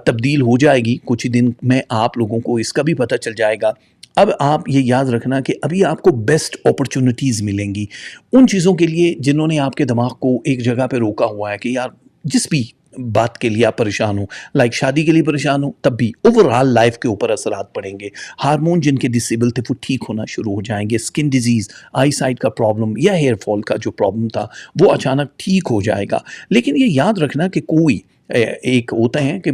[SPEAKER 1] تبدیل ہو جائے گی. کچھ ہی دن میں آپ لوگوں کو اس کا بھی پتہ چل جائے گا. اب آپ یہ یاد رکھنا کہ ابھی آپ کو بیسٹ اپرچونٹیز ملیں گی ان چیزوں کے لیے جنہوں نے آپ کے دماغ کو ایک جگہ پہ روکا ہوا ہے کہ یار جس بھی بات کے لیے آپ پریشان ہو، لائک شادی کے لیے پریشان ہو، تب بھی اوورآل لائف کے اوپر اثرات پڑیں گے. ہارمون جن کے ڈسیبل تھے وہ ٹھیک ہونا شروع ہو جائیں گے. اسکن ڈیزیز، آئی سائٹ کا پرابلم یا ہیئر فال کا جو پرابلم تھا وہ اچانک ٹھیک ہو جائے گا. لیکن یہ یاد رکھنا کہ کوئی ایک ہوتا ہے کہ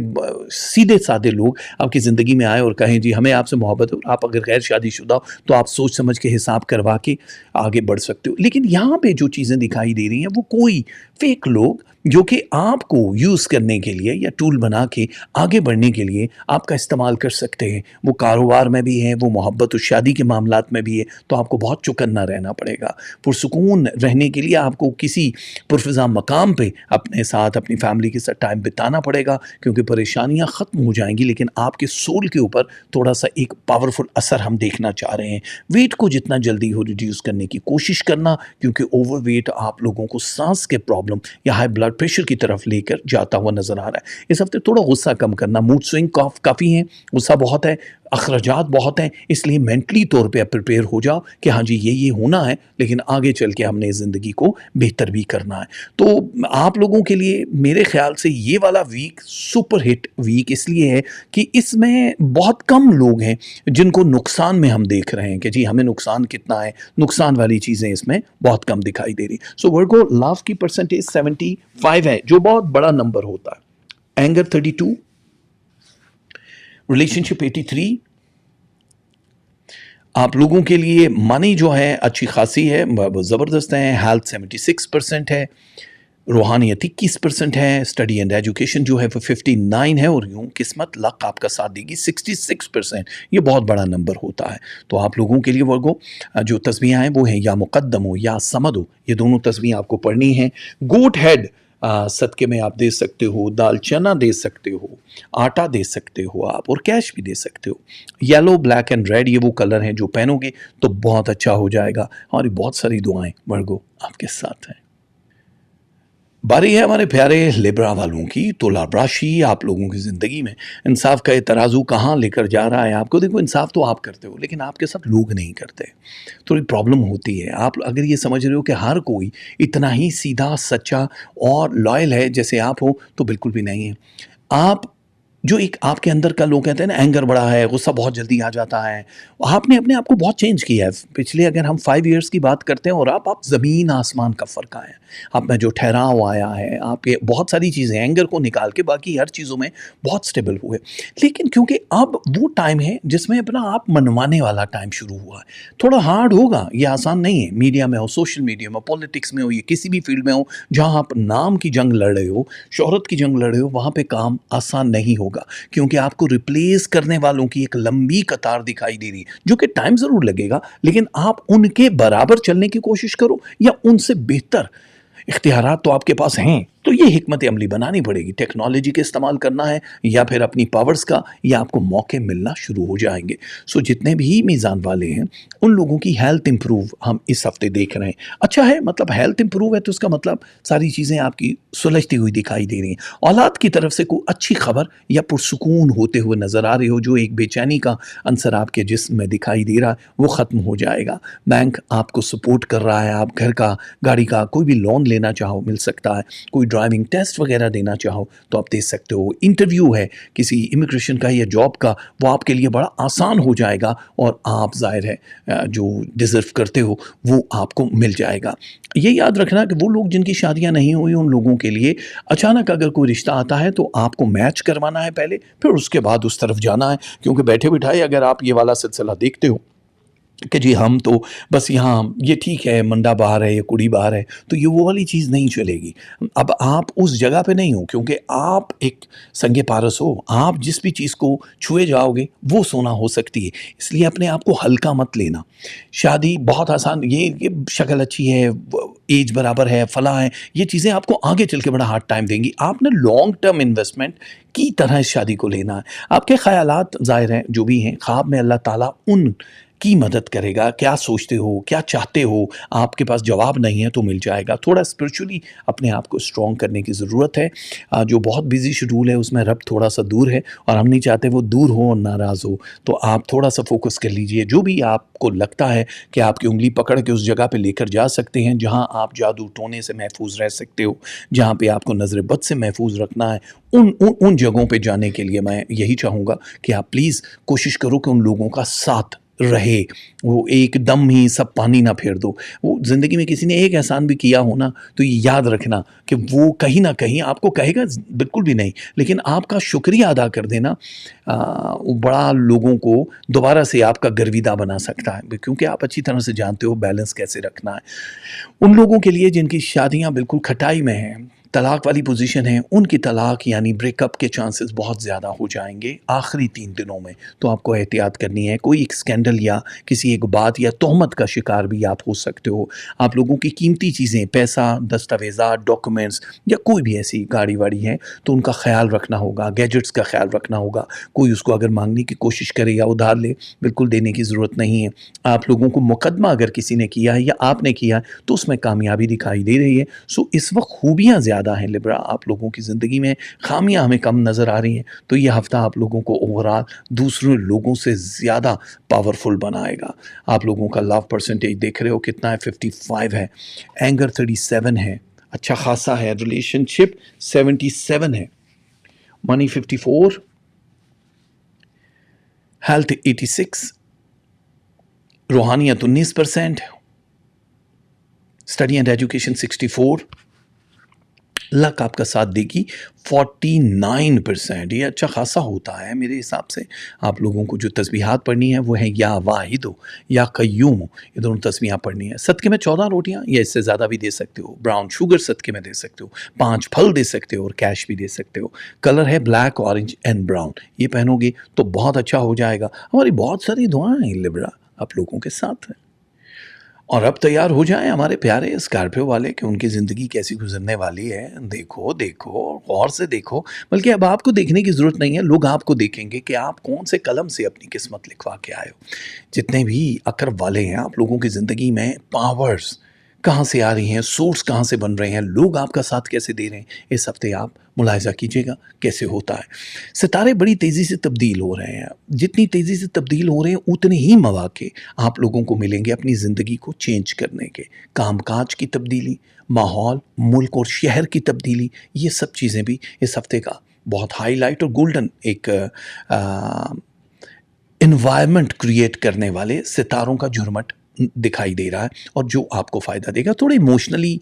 [SPEAKER 1] سیدھے سادے لوگ آپ کی زندگی میں آئے اور کہیں جی ہمیں آپ سے محبت ہے، اور آپ اگر غیر شادی شدہ ہو تو آپ سوچ سمجھ کے حساب کروا کے آگے بڑھ سکتے ہو. لیکن یہاں پہ جو چیزیں دکھائی دے رہی ہیں وہ کوئی فیک لوگ جو کہ آپ کو یوز کرنے کے لیے یا ٹول بنا کے آگے بڑھنے کے لیے آپ کا استعمال کر سکتے ہیں. وہ کاروبار میں بھی ہے، وہ محبت و شادی کے معاملات میں بھی ہے. تو آپ کو بہت چوکنا رہنا پڑے گا. پرسکون رہنے کے لیے آپ کو کسی پرفضا مقام پہ اپنے ساتھ اپنی فیملی کے ساتھ ٹائم بتانا پڑے گا، کیونکہ پریشانیاں ختم ہو جائیں گی لیکن آپ کے سول کے اوپر تھوڑا سا ایک پاورفل اثر ہم دیکھنا چاہ رہے ہیں. ویٹ کو جتنا جلدی ہو ریڈیوس کرنے کی کوشش کرنا، کیونکہ اوور ویٹ آپ لوگوں کو سانس کے پرابلم یا ہائی بلڈ پریشر کی طرف لے کر جاتا ہوا نظر آ رہا ہے. اس ہفتے تھوڑا غصہ کم کرنا، موڈ سوئنگ کافی ہیں، غصہ بہت ہے، اخراجات بہت ہیں، اس لیے مینٹلی طور پہ پریپیئر ہو جاؤ کہ ہاں جی یہ ہونا ہے، لیکن آگے چل کے ہم نے زندگی کو بہتر بھی کرنا ہے. تو آپ لوگوں کے لیے میرے خیال سے یہ والا ویک سپر ہٹ ویک اس لیے ہے کہ اس میں بہت کم لوگ ہیں جن کو نقصان میں ہم دیکھ رہے ہیں کہ جی ہمیں نقصان کتنا ہے. نقصان والی چیزیں اس میں بہت کم دکھائی دے رہی. سو ورگو لو کی پرسنٹیج 75 ہے، جو بہت بڑا نمبر ہوتا ہے. اینگر 32، ریلیشن شپ 83. آپ لوگوں کے لیے منی جو ہے اچھی خاصی ہے، زبردست ہے. ہیلتھ 76% ہے، روحانیت 21% ہے. اسٹڈی اینڈ ایجوکیشن جو ہے وہ 59 ہے، اور یوں قسمت لک آپ کا ساتھ دے گی 66%. یہ بہت بڑا نمبر ہوتا ہے. تو آپ لوگوں کے لیے ورگو جو تسبیحیں ہیں وہ ہیں یا مقدم ہو یا سمد ہو. یہ دونوں تسبیح آپ کو پڑھنی ہیں. گوٹ ہیڈ صدقے میں آپ دے سکتے ہو، دال چنا دے سکتے ہو، آٹا دے سکتے ہو آپ، اور کیش بھی دے سکتے ہو. یلو، بلیک اینڈ ریڈ یہ وہ کلر ہیں جو پہنو گے تو بہت اچھا ہو جائے گا. اور بہت ساری دعائیں ورگو آپ کے ساتھ ہیں. باری ہے ہمارے پیارے لیبرا والوں کی. تو لابراشی آپ لوگوں کی زندگی میں انصاف کا یہ ترازو کہاں لے کر جا رہا ہے آپ کو. دیکھو انصاف تو آپ کرتے ہو لیکن آپ کے ساتھ لوگ نہیں کرتے، تھوڑی پرابلم ہوتی ہے. آپ اگر یہ سمجھ رہے ہو کہ ہر کوئی اتنا ہی سیدھا، سچا اور لائل ہے جیسے آپ ہو، تو بالکل بھی نہیں ہے. آپ جو ایک آپ کے اندر کا لوگ کہتے ہیں نا اینگر بڑا ہے، غصہ بہت جلدی آ جاتا ہے، آپ نے اپنے آپ کو بہت چینج کیا ہے. پچھلے اگر ہم 5 ایئرس کی بات کرتے ہیں اور آپ زمین آسمان کا فرق آیا ہے. آپ میں جو ٹھہراؤ آیا ہے، آپ کے بہت ساری چیزیں اینگر کو نکال کے باقی ہر چیزوں میں بہت سٹیبل ہوئے. لیکن کیونکہ اب وہ ٹائم ہے جس میں اپنا آپ منوانے والا ٹائم شروع ہوا ہے. تھوڑا ہارڈ ہوگا، یہ آسان نہیں ہے. میڈیا میں ہو، سوشل میڈیا میں، پولیٹکس میں ہو، یہ کسی بھی فیلڈ میں ہو جہاں آپ نام کی جنگ لڑ رہے ہو، شہرت کی جنگ لڑ رہے ہو، وہاں پہ کام آسان نہیں ہوگا، کیونکہ آپ کو ریپلیس کرنے والوں کی ایک لمبی قطار دکھائی دے رہی ہے، جو کہ ٹائم ضرور لگے گا لیکن آپ ان کے برابر چلنے کی کوشش کرو یا ان سے بہتر. اختیارات تو آپ کے پاس ہیں، تو یہ حکمت عملی بنانی پڑے گی، ٹیکنالوجی کا استعمال کرنا ہے یا پھر اپنی پاورز کا، یا آپ کو موقع ملنا شروع ہو جائیں گے۔ سو جتنے بھی میزان والے ہیں ان لوگوں کی ہیلتھ امپروو ہم اس ہفتے دیکھ رہے ہیں۔ اچھا ہے، مطلب ہیلتھ امپروو ہے تو اس کا مطلب ساری چیزیں آپ کی سلجھتی ہوئی دکھائی دے رہی ہیں، اولاد کی طرف سے کوئی اچھی خبر یا پرسکون ہوتے ہوئے نظر آ رہی ہو، جو ایک بے چینی کا عنصر آپ کے جسم میں دکھائی دے رہا ہے وہ ختم ہو جائے گا۔ بینک آپ کو سپورٹ کر رہا ہے، آپ گھر کا، گاڑی کا کوئی بھی لون لینا چاہو مل سکتا ہے، کوئی ڈرائیونگ ٹیسٹ وغیرہ دینا چاہو تو آپ دے سکتے ہو، انٹرویو ہے کسی امیگریشن کا یا جاب کا وہ آپ کے لیے بڑا آسان ہو جائے گا، اور آپ ظاہر ہے جو ڈیزرو کرتے ہو وہ آپ کو مل جائے گا۔ یہ یاد رکھنا کہ وہ لوگ جن کی شادیاں نہیں ہوئی ان لوگوں کے لیے اچانک اگر کوئی رشتہ آتا ہے تو آپ کو میچ کروانا ہے پہلے، پھر اس کے بعد اس طرف جانا ہے، کیونکہ بیٹھے بٹھائے اگر آپ یہ والا سلسلہ دیکھتے ہو کہ جی ہم تو بس یہاں یہ ٹھیک ہے، منڈا باہر ہے یا کڑی باہر ہے، تو یہ وہ والی چیز نہیں چلے گی۔ اب آپ اس جگہ پہ نہیں ہو، کیونکہ آپ ایک سنگ پارس ہو، آپ جس بھی چیز کو چھوئے جاؤ گے وہ سونا ہو سکتی ہے، اس لیے اپنے آپ کو ہلکا مت لینا۔ شادی بہت آسان، یہ شکل اچھی ہے، ایج برابر ہے، فلاں ہے، یہ چیزیں آپ کو آگے چل کے بڑا ہارڈ ٹائم دیں گی۔ آپ نے لانگ ٹرم انویسٹمنٹ کی طرح اس شادی کو لینا ہے۔ آپ کے خیالات ظاہر ہیں جو بھی ہیں، خواب میں اللہ تعالیٰ ان کی مدد کرے گا، کیا سوچتے ہو، کیا چاہتے ہو، آپ کے پاس جواب نہیں ہے تو مل جائے گا۔ تھوڑا اسپرچولی اپنے آپ کو اسٹرانگ کرنے کی ضرورت ہے۔ جو بہت بزی شیڈول ہے اس میں رب تھوڑا سا دور ہے، اور ہم نہیں چاہتے وہ دور ہو اور ناراض ہو، تو آپ تھوڑا سا فوکس کر لیجئے۔ جو بھی آپ کو لگتا ہے کہ آپ کی انگلی پکڑ کے اس جگہ پہ لے کر جا سکتے ہیں جہاں آپ جادو ٹونے سے محفوظ رہ سکتے ہو، جہاں پہ آپ کو نظر بد سے محفوظ رکھنا ہے، ان جگہوں پہ جانے کے لیے میں یہی چاہوں گا کہ آپ پلیز کوشش کرو کہ ان لوگوں کا ساتھ رہے، وہ ایک دم ہی سب پانی نہ پھیر دو۔ وہ زندگی میں کسی نے ایک احسان بھی کیا ہونا تو یہ یاد رکھنا کہ وہ کہیں نہ کہیں آپ کو کہے گا بالکل بھی نہیں، لیکن آپ کا شکریہ ادا کر دینا وہ بڑا لوگوں کو دوبارہ سے آپ کا گرویدہ بنا سکتا ہے، کیونکہ آپ اچھی طرح سے جانتے ہو بیلنس کیسے رکھنا ہے۔ ان لوگوں کے لیے جن کی شادیاں بالکل کھٹائی میں ہیں، طلاق والی پوزیشن ہے، ان کی طلاق یعنی بریک اپ کے چانسز بہت زیادہ ہو جائیں گے آخری 3 دنوں میں، تو آپ کو احتیاط کرنی ہے۔ کوئی ایک اسکینڈل یا کسی ایک بات یا تہمت کا شکار بھی آپ ہو سکتے ہو۔ آپ لوگوں کی قیمتی چیزیں، پیسہ، دستاویزات، ڈاکومنٹس یا کوئی بھی ایسی گاڑی واڑی ہے تو ان کا خیال رکھنا ہوگا، گیجٹس کا خیال رکھنا ہوگا۔ کوئی اس کو اگر مانگنے کی کوشش کرے یا ادھار لے، بالکل دینے کی ضرورت نہیں ہے۔ آپ لوگوں کو مقدمہ اگر کسی نے کیا ہے یا آپ نے کیا ہے تو اس میں کامیابی دکھائی دے رہی ہے۔ سو اس وقت خوبیاں زیادہ ہیں لبرا، آپ لوگوں کی زندگی میں خامیاں ہمیں کم نظر آ رہی ہیں، تو یہ ہفتہ آپ لوگوں کو اوورآل دوسرے لوگوں سے زیادہ پاورفل بنائے گا۔ آپ لوگوں کا لو پرسنٹیج دیکھ رہے ہو کتنا ہے، 55 ہے، اینگر 37 ہے، اچھا خاصا ہے، ریلیشن شپ 77 ہے، منی 54، ہیلتھ 86، روحانیت 19%، اسٹڈی اینڈ ایجوکیشن 64، لک آپ کا ساتھ دے گی 49%۔ یہ اچھا خاصا ہوتا ہے میرے حساب سے۔ آپ لوگوں کو جو تسبیحات پڑھنی ہے وہ ہے یا واحد ہو یا قیوم ہو، یہ دونوں تسبیحات پڑھنی ہے۔ صدقے میں 14 روٹیاں یا اس سے زیادہ بھی دے سکتے ہو، براؤن شوگر صدقے میں دے سکتے ہو، 5 پھل دے سکتے ہو اور کیش بھی دے سکتے ہو۔ کلر ہے بلیک، اورنج اینڈ براؤن، یہ پہنو گے تو بہت اچھا ہو جائے گا۔ ہماری بہت ساری دعائیں ہیں لبرا آپ لوگوں کے ساتھ ہیں، اور اب تیار ہو جائیں ہمارے پیارے اسکارپیو والے کہ ان کی زندگی کیسی گزرنے والی ہے۔ دیکھو غور سے دیکھو، بلکہ اب آپ کو دیکھنے کی ضرورت نہیں ہے، لوگ آپ کو دیکھیں گے کہ آپ کون سے قلم سے اپنی قسمت لکھوا کے آئے ہو۔ جتنے بھی اقرب والے ہیں آپ لوگوں کی زندگی میں، پاورز کہاں سے آ رہی ہیں، سورس کہاں سے بن رہے ہیں، لوگ آپ کا ساتھ کیسے دے رہے ہیں، اس ہفتے آپ ملاحظہ کیجئے گا کیسے ہوتا ہے۔ ستارے بڑی تیزی سے تبدیل ہو رہے ہیں، جتنی تیزی سے تبدیل ہو رہے ہیں اتنے ہی مواقع آپ لوگوں کو ملیں گے اپنی زندگی کو چینج کرنے کے۔ کام کاج کی تبدیلی، ماحول، ملک اور شہر کی تبدیلی، یہ سب چیزیں بھی اس ہفتے کا بہت ہائی لائٹ اور گولڈن ایک انوائرمنٹ کریٹ کرنے والے ستاروں کا جھرمٹ دکھائی دے رہا ہے، اور جو آپ کو فائدہ دے گا۔ تھوڑے ایموشنلی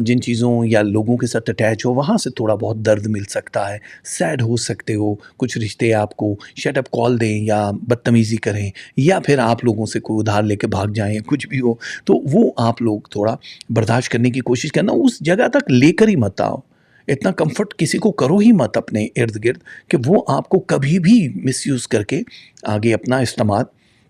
[SPEAKER 1] جن چیزوں یا لوگوں کے ساتھ اٹیچ ہو وہاں سے تھوڑا بہت درد مل سکتا ہے، سیڈ ہو سکتے ہو، کچھ رشتے آپ کو شٹ اپ کال دیں یا بدتمیزی کریں، یا پھر آپ لوگوں سے کوئی ادھار لے کے بھاگ جائیں یا کچھ بھی ہو، تو وہ آپ لوگ تھوڑا برداشت کرنے کی کوشش کرنا، اس جگہ تک لے کر ہی مت آؤ، اتنا کمفرٹ کسی کو کرو ہی مت اپنے ارد گرد کہ وہ آپ کو کبھی بھی مس یوز کر کے آگے اپنا استعمال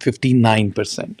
[SPEAKER 1] 59%,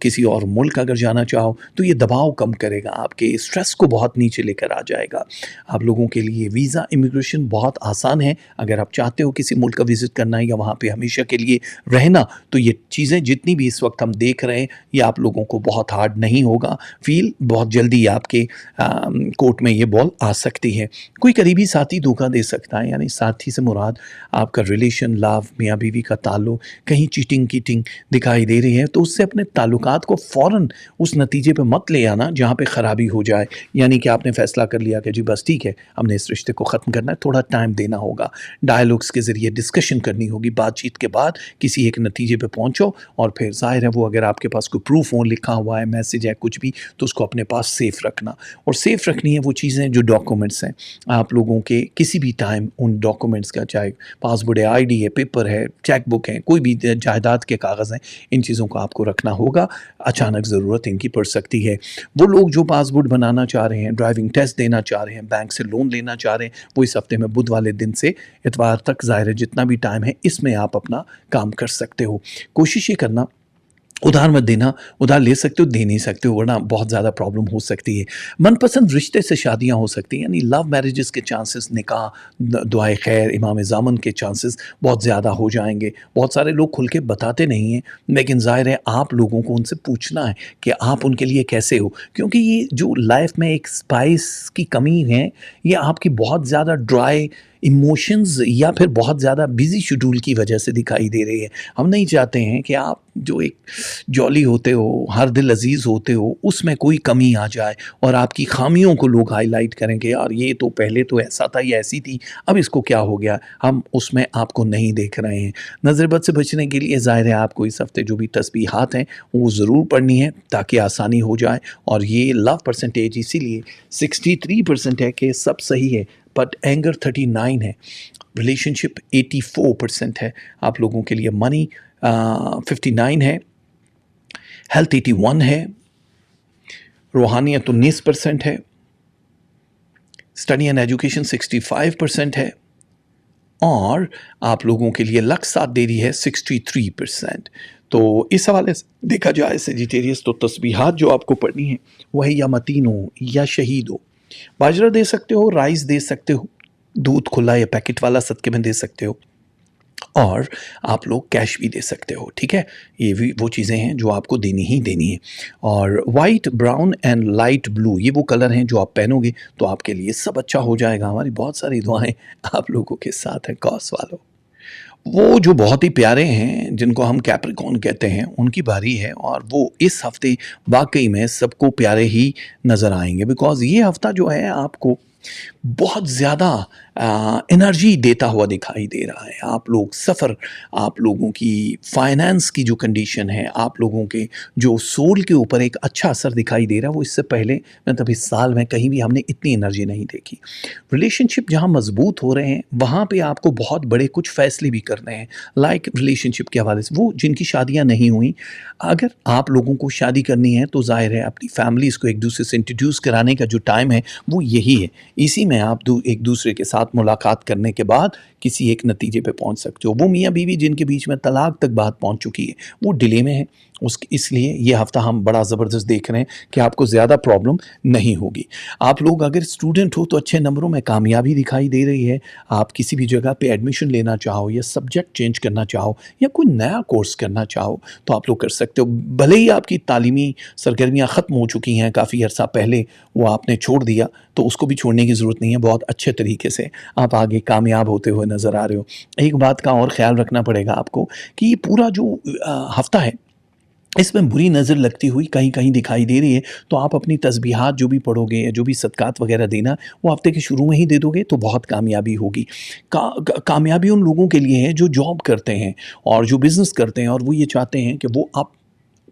[SPEAKER 1] کسی اور ملک اگر جانا چاہو تو یہ دباؤ کم کرے گا، آپ کے اسٹریس کو بہت نیچے لے کر آ جائے گا. آپ لوگوں کے لیے ویزا امیگریشن بہت آسان ہے. اگر آپ چاہتے ہو کسی ملک کا وزٹ کرنا یا وہاں پہ ہمیشہ کے لیے رہنا تو یہ چیزیں جتنی بھی اس وقت ہم دیکھ رہے ہیں یہ آپ لوگوں کو بہت ہارڈ نہیں ہوگا. فیل بہت جلدی آپ کے کورٹ میں یہ بال آ سکتی ہے. کوئی قریبی ساتھی دھوکہ دے سکتا ہے، یعنی ساتھی سے مراد آپ کا ریلیشن، لاو، میاں بیوی کا تعلق، کہیں چیٹنگ کیٹنگ دکھائی دے رہی ہے تو اس سے اپنے تعلقات کو فوراً اس نتیجے پہ مت لے آنا جہاں پہ خرابی ہو جائے. یعنی کہ آپ نے فیصلہ کر لیا کہ جی بس ٹھیک ہے ہم نے اس رشتے کو ختم کرنا ہے، تھوڑا ٹائم دینا ہوگا، ڈائیلاگس کے ذریعے ڈسکشن کرنی ہوگی، بات چیت کے بعد کسی ایک نتیجے پہ پہنچو. اور پھر ظاہر ہے وہ اگر آپ کے پاس کوئی پروف ہو، لکھا ہوا ہے، میسج ہے، کچھ بھی، تو اس کو اپنے پاس سیف رکھنا. اور سیف رکھنی ہے وہ چیزیں جو ڈاکومنٹس ہیں آپ لوگوں کے. کسی بھی ٹائم ان ڈاکومنٹس کا، چاہے پاسپورٹ ہے، آئی ڈی ہے، پیپر ہے، چیک بک ہے، کوئی بھی جائیداد کے کاغذ ہیں، ان چیزوں کو آپ کو رکھنا ہوگا. اچانک ضرورت ان کی پڑ سکتی ہے. وہ لوگ جو پاسپورٹ بنانا چاہ رہے ہیں، ڈرائیونگ ٹیسٹ دینا چاہ رہے ہیں، بینک سے لون لینا چاہ رہے ہیں، وہ اس ہفتے میں بدھ والے دن سے اتوار تک، ظاہر ہے جتنا بھی ٹائم ہے اس میں آپ اپنا کام کر سکتے ہو. کوشش یہ کرنا ادھار مت دینا. ادھار لے سکتے ہو، دے نہیں سکتے ہو، ورنہ بہت زیادہ پرابلم ہو سکتی ہے. من پسند رشتے سے شادیاں ہو سکتی ہیں، یعنی لو میرجز کے چانسز، نکاح، دعائے خیر، امام زامن کے چانسز بہت زیادہ ہو جائیں گے. بہت سارے لوگ کھل کے بتاتے نہیں ہیں، لیکن ظاہر ہے آپ لوگوں کو ان سے پوچھنا ہے کہ آپ ان کے لیے کیسے ہو. کیونکہ یہ جو لائف میں ایک سپائس کی کمی ہے، یہ آپ کی بہت زیادہ ڈرائی ایموشنز یا پھر بہت زیادہ بیزی شیڈول کی وجہ سے دکھائی دے رہی ہے. ہم نہیں چاہتے ہیں کہ آپ جو ایک جولی ہوتے ہو، ہر دل عزیز ہوتے ہو، اس میں کوئی کمی آ جائے اور آپ کی خامیوں کو لوگ ہائی لائٹ کریں کہ یار یہ تو پہلے تو ایسا تھا، یہ ایسی تھی، اب اس کو کیا ہو گیا. ہم اس میں آپ کو نہیں دیکھ رہے ہیں. نظر بد سے بچنے کے لیے ظاہر ہے آپ کو اس ہفتے جو بھی تسبیحات ہیں وہ ضرور پڑھنی ہے تاکہ آسانی ہو جائے. اور یہ لو پرسنٹیج اسی لیے 63% ہے کہ سب صحیح ہے، بٹ اینگر 39 ہے، ریلیشن شپ 84% ہے آپ لوگوں کے لیے، منی 59 ہے، ہیلتھ 81 ہے، روحانیت 19% ہے، اسٹڈی اینڈ ایجوکیشن 65% ہے، اور آپ لوگوں کے لیے لک ساتھ دے رہی ہے 63%. تو اس حوالے سے دیکھا جائے سیجیٹیریس تو تسبیحات جو آپ کو پڑھنی ہے وہ ہے یا متین ہو یا شہید ہو. باجرہ دے سکتے ہو، رائس دے سکتے ہو، دودھ کھلا یا پیکٹ والا صدقے میں دے سکتے ہو، اور آپ لوگ کیش بھی دے سکتے ہو. ٹھیک ہے، یہ بھی وہ چیزیں ہیں جو آپ کو دینی ہی دینی ہے. اور white, brown and light blue یہ وہ کلر ہیں جو آپ پہنو گے تو آپ کے لیے سب اچھا ہو جائے گا. ہماری بہت ساری دعائیں آپ لوگوں کے ساتھ ہیں کاس والوں. وہ جو بہت ہی پیارے ہیں جن کو ہم کیپریکون کہتے ہیں، ان کی باری ہے، اور وہ اس ہفتے واقعی میں سب کو پیارے ہی نظر آئیں گے. بیکاز یہ ہفتہ جو ہے آپ کو بہت زیادہ انرجی دیتا ہوا دکھائی دے رہا ہے. آپ لوگ سفر، آپ لوگوں کی فائنانس کی جو کنڈیشن ہے، آپ لوگوں کے جو سول کے اوپر ایک اچھا اثر دکھائی دے رہا ہے، وہ اس سے پہلے مطلب اس سال میں کہیں بھی ہم نے اتنی انرجی نہیں دیکھی. ریلیشن شپ جہاں مضبوط ہو رہے ہیں وہاں پہ آپ کو بہت بڑے کچھ فیصلے بھی کرنے ہیں. لائک ریلیشن شپ کے حوالے سے وہ جن کی شادیاں نہیں ہوئیں، اگر آپ لوگوں کو شادی کرنی ہے تو ظاہر ہے اپنی فیملیز کو ایک دوسرے سے انٹروڈیوس کرانے کا جو ٹائم ہے وہ یہی ہے. اسی میں آپ ایک دوسرے کے ساتھ ملاقات کرنے کے بعد کسی ایک نتیجے پہ پہنچ سکتے ہو. وہ میاں بیوی جن کے بیچ میں طلاق تک بات پہنچ چکی ہے وہ ڈیلے میں ہے. اس لیے یہ ہفتہ ہم بڑا زبردست دیکھ رہے ہیں کہ آپ کو زیادہ پرابلم نہیں ہوگی. آپ لوگ اگر اسٹوڈنٹ ہو تو اچھے نمبروں میں کامیابی دکھائی دے رہی ہے. آپ کسی بھی جگہ پہ ایڈمیشن لینا چاہو یا سبجیکٹ چینج کرنا چاہو یا کوئی نیا کورس کرنا چاہو تو آپ لوگ کر سکتے ہو. بھلے ہی آپ کی تعلیمی سرگرمیاں ختم ہو چکی ہیں کافی عرصہ پہلے، وہ آپ نے چھوڑ دیا، تو اس کو بھی چھوڑنے کی ضرورت نہیں ہے. بہت اچھے طریقے سے آپ آگے کامیاب ہوتے ہوئے نظر آ رہے ہو. ایک بات کا اور خیال رکھنا پڑے گا آپ کو کہ یہ پورا جو ہفتہ ہے اس میں بری نظر لگتی ہوئی کہیں کہیں دکھائی دے رہی ہے. تو آپ اپنی تسبیحات جو بھی پڑھو گے یا جو بھی صدقات وغیرہ دینا وہ ہفتے کے شروع میں ہی دے دو گے تو بہت کامیابی ہوگی. کامیابی ان لوگوں کے لیے ہے جو جاب کرتے ہیں اور جو بزنس کرتے ہیں اور وہ یہ چاہتے ہیں کہ وہ آپ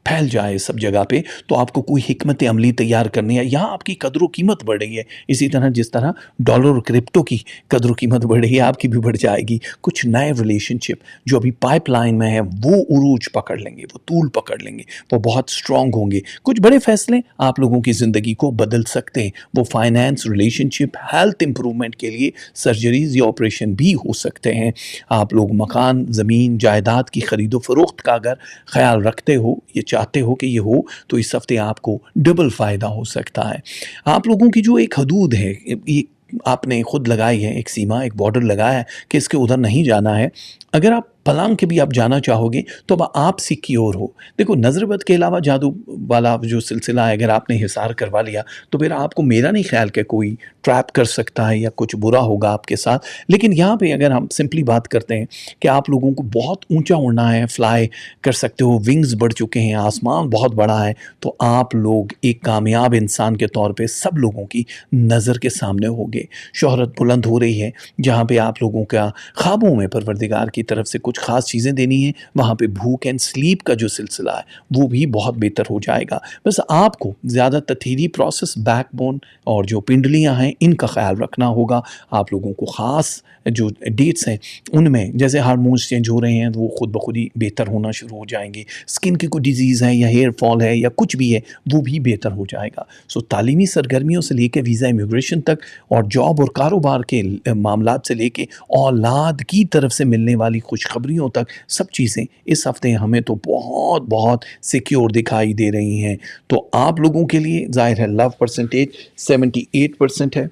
[SPEAKER 1] پھیل جائے سب جگہ پہ، تو آپ کو کوئی حکمت عملی تیار کرنی ہے. یہاں آپ کی قدر و قیمت بڑھ رہی ہے، اسی طرح جس طرح ڈالر اور کرپٹو کی قدر و قیمت بڑھ رہی ہے، آپ کی بھی بڑھ جائے گی. کچھ نئے ریلیشن شپ جو ابھی پائپ لائن میں ہیں وہ عروج پکڑ لیں گے، وہ طول پکڑ لیں گے، وہ بہت اسٹرانگ ہوں گے. کچھ بڑے فیصلے آپ لوگوں کی زندگی کو بدل سکتے ہیں. وہ فائنینس، ریلیشن شپ، ہیلتھ امپرومنٹ کے لیے سرجریز یا آپریشن بھی ہو سکتے ہیں. آپ لوگ مکان، زمین، جائیداد کی خرید و فروخت کا اگر خیال رکھتے ہو، یہ چاہتے ہو کہ یہ ہو، تو اس ہفتے آپ کو ڈبل فائدہ ہو سکتا ہے. آپ لوگوں کی جو ایک حدود ہے، یہ آپ نے خود لگائی ہے، ایک سیما، ایک بارڈر لگایا ہے کہ اس کے ادھر نہیں جانا ہے. اگر آپ پلانگ کے بھی آپ جانا چاہو گے تو اب آپ سیکیور ہو. دیکھو، نظر بد کے علاوہ جادو والا جو سلسلہ ہے، اگر آپ نے حصار کروا لیا تو پھر آپ کو میرا نہیں خیال کہ کوئی ٹریپ کر سکتا ہے یا کچھ برا ہوگا آپ کے ساتھ. لیکن یہاں پہ اگر ہم سمپلی بات کرتے ہیں کہ آپ لوگوں کو بہت اونچا اڑنا ہے، فلائی کر سکتے ہو، ونگز بڑھ چکے ہیں، آسمان بہت بڑا ہے، تو آپ لوگ ایک کامیاب انسان کے طور پہ سب لوگوں کی نظر کے سامنے ہوگے. شہرت بلند ہو رہی ہے. جہاں پہ آپ لوگوں کا خوابوں میں پروردگار کی طرف سے کچھ خاص چیزیں دینی ہیں، وہاں پہ بھوک اینڈ سلیپ کا جو سلسلہ ہے وہ بھی بہت بہتر ہو جائے گا. بس آپ کو زیادہ تطہیری پروسیس، بیک بون اور جو پنڈلیاں ہیں ان کا خیال رکھنا ہوگا. آپ لوگوں کو خاص جو ڈیٹس ہیں ان میں جیسے ہارمونز چینج ہو رہے ہیں وہ خود بخود ہی بہتر ہونا شروع ہو جائیں گے. اسکن کی کوئی ڈیزیز ہے یا ہیئر فال ہے یا کچھ بھی ہے وہ بھی بہتر ہو جائے گا. سو تعلیمی سرگرمیوں سے لے کے ویزا امیگریشن تک اور جاب اور کاروبار کے معاملات سے لے کے اولاد کی طرف سے ملنے والی خوشخبریوں تک، سب چیزیں اس ہفتے ہمیں تو بہت بہت سیکیور دکھائی دے رہی ہیں. تو آپ لوگوں کے لیے ظاہر ہے لو پرسنٹیج 78% ہے،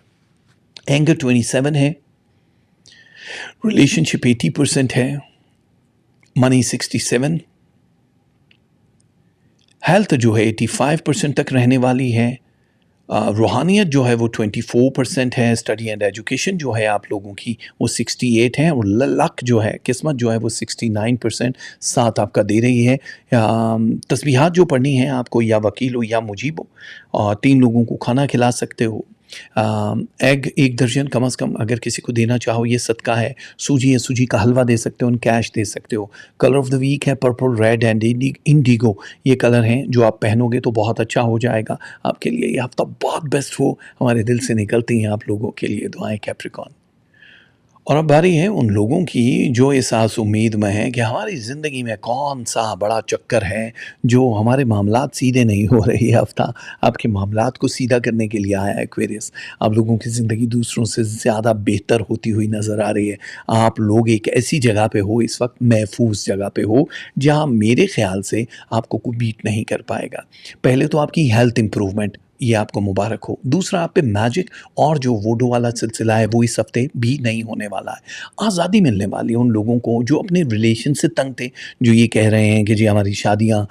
[SPEAKER 1] اینگر 27 ہے، ریلیشن شپ 80% ہے، منی 67، ہیلتھ جو ہے 85% تک رہنے والی ہے، روحانیت جو ہے وہ 24% ہے، اسٹڈی اینڈ ایجوکیشن جو ہے آپ لوگوں کی وہ 68 ہے، اور لک جو ہے، قسمت جو ہے وہ 69% ساتھ آپ کا دے رہی ہے. تسبیحات جو پڑھنی ہیں آپ کو، یا وکیل ہو یا مجیب ہو، اور 3 لوگوں کو کھانا کھلا سکتے ہو. ایگ 1 درجن کم از کم اگر کسی کو دینا چاہو، یہ صدقہ ہے. سوجی ہے، سوجی کا حلوہ دے سکتے ہو، کیش دے سکتے ہو. کلر آف دا ویک ہے پرپل، ریڈ اینڈ انڈیگو. یہ کلر ہیں جو آپ پہنو گے تو بہت اچھا ہو جائے گا آپ کے لیے. یہ ہفتہ بہت بیسٹ ہو، ہمارے دل سے نکلتی ہیں آپ لوگوں کے لیے دعائیں کیپریکون. اور اب باری ہے ان لوگوں کی جو احساس امید میں ہے کہ ہماری زندگی میں کون سا بڑا چکر ہے جو ہمارے معاملات سیدھے نہیں ہو رہے. یہ ہفتہ آپ کے معاملات کو سیدھا کرنے کے لیے آیا ہے ایکویریس. آپ لوگوں کی زندگی دوسروں سے زیادہ بہتر ہوتی ہوئی نظر آ رہی ہے. آپ لوگ ایک ایسی جگہ پہ ہو، اس وقت محفوظ جگہ پہ ہو جہاں میرے خیال سے آپ کو کوئی بیٹ نہیں کر پائے گا. پہلے تو آپ کی ہیلتھ امپرومنٹ، یہ آپ کو مبارک ہو. دوسرا، آپ پہ میجک اور جو ووڈو والا سلسلہ ہے وہ اس ہفتے بھی نہیں ہونے والا ہے. آزادی ملنے والی ان لوگوں کو جو اپنے ریلیشن سے تنگ تھے، جو یہ کہہ رہے ہیں کہ جی ہماری شادیاں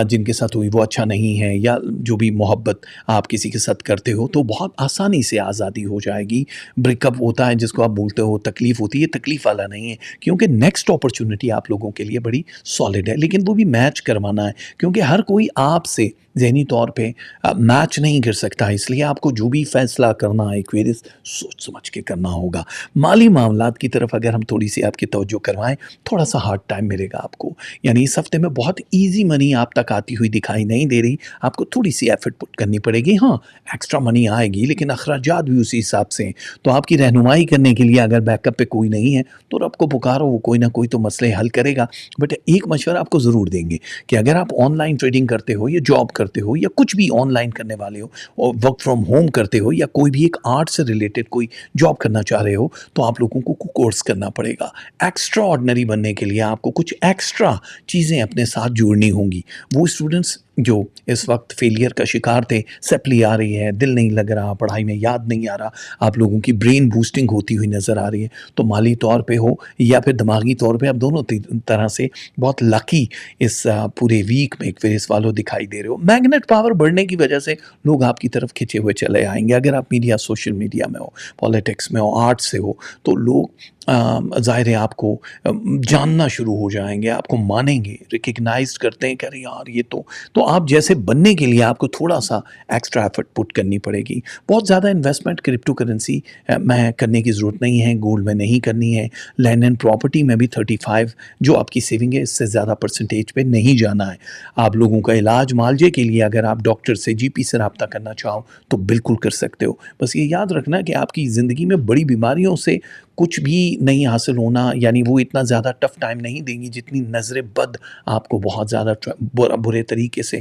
[SPEAKER 1] جن کے ساتھ ہوئی وہ اچھا نہیں ہے، یا جو بھی محبت آپ کسی کے ساتھ کرتے ہو، تو بہت آسانی سے آزادی ہو جائے گی. بریک اپ ہوتا ہے جس کو آپ بولتے ہو، تکلیف ہوتی ہے، تکلیف والا نہیں ہے، کیونکہ نیکسٹ اپرچونٹی آپ لوگوں کے لیے بڑی سالڈ ہے. لیکن وہ بھی میچ کروانا ہے، کیونکہ ہر کوئی آپ سے ذہنی طور پہ میچ نہیں کر سکتا. اس لیے آپ کو جو بھی فیصلہ کرنا ہے ایکویریس، سوچ سمجھ کے کرنا ہوگا. مالی معاملات کی طرف اگر ہم تھوڑی سی آپ کی توجہ کروائیں، تھوڑا سا ہارڈ ٹائم ملے گا آپ کو. یعنی اس ہفتے میں بہت ایزی منی آپ تک آتی ہوئی دکھائی نہیں دے رہی. آپ کو تھوڑی سی ایفرٹ پٹ کرنی پڑے گی. ہاں، ایکسٹرا منی آئے گی لیکن اخراجات بھی اسی حساب سے ہیں. تو آپ کی رہنمائی کرنے کے لیے اگر بیک اپ پہ کوئی نہیں ہے تو رب کو پکارو، وہ کوئی نہ کوئی تو مسئلے حل کرے گا. بٹ ایک مشورہ آپ کو ضرور دیں گے کہ اگر آپ آن لائن ٹریڈنگ کرتے ہو یا جاب کرتے ہو یا کچھ بھی آن لائن کرنے والے ہو، اور ورک فرام ہوم کرتے ہو، یا کوئی بھی ایک آرٹ سے ریلیٹڈ کوئی جاب کرنا چاہ رہے ہو، تو آپ لوگوں کو کورس کرنا پڑے گا. ایکسٹرا آرڈنری بننے کے لیے آپ کو کچھ ایکسٹرا چیزیں اپنے ساتھ جوڑنی ہوں گی. وہ اسٹوڈنٹس جو اس وقت فیلئر کا شکار تھے، سپلی آ رہی ہے، دل نہیں لگ رہا، پڑھائی میں یاد نہیں آ رہا، آپ لوگوں کی برین بوسٹنگ ہوتی ہوئی نظر آ رہی ہے، تو مالی طور پہ ہو یا پھر دماغی طور پہ آپ دونوں طرح سے بہت لکی اس پورے ویک میں ایکویریس والوں دکھائی دے رہے ہو. میگنیٹ پاور بڑھنے کی وجہ سے لوگ آپ کی طرف کھنچے ہوئے چلے آئیں گے. اگر آپ میڈیا، سوشل میڈیا میں ہو، پالیٹکس میں ہو، آرٹ سے ہو، تو لوگ ظاہر ہے آپ کو جاننا شروع ہو جائیں گے، آپ کو مانیں گے، ریکگنائز کرتے ہیں کہ ارے یار یہ تو تو آپ جیسے بننے کے لیے آپ کو تھوڑا سا ایکسٹرا ایفرٹ پٹ کرنی پڑے گی. بہت زیادہ انویسٹمنٹ کرپٹو کرنسی میں کرنے کی ضرورت نہیں ہے, گولڈ میں نہیں کرنی ہے, لینڈ اینڈ پراپرٹی میں بھی 35 جو آپ کی سیونگ ہے اس سے زیادہ پرسنٹیج پہ نہیں جانا ہے. آپ لوگوں کا علاج معالجے کے لیے اگر آپ ڈاکٹر سے جی پی سے رابطہ کرنا چاہو تو بالکل کر سکتے ہو. بس یہ یاد رکھنا کہ آپ کی زندگی میں بڑی بیماریوں سے کچھ بھی نہیں حاصل ہونا, یعنی وہ اتنا زیادہ ٹف ٹائم نہیں دیں گی جتنی نظر بد آپ کو بہت زیادہ برے طریقے سے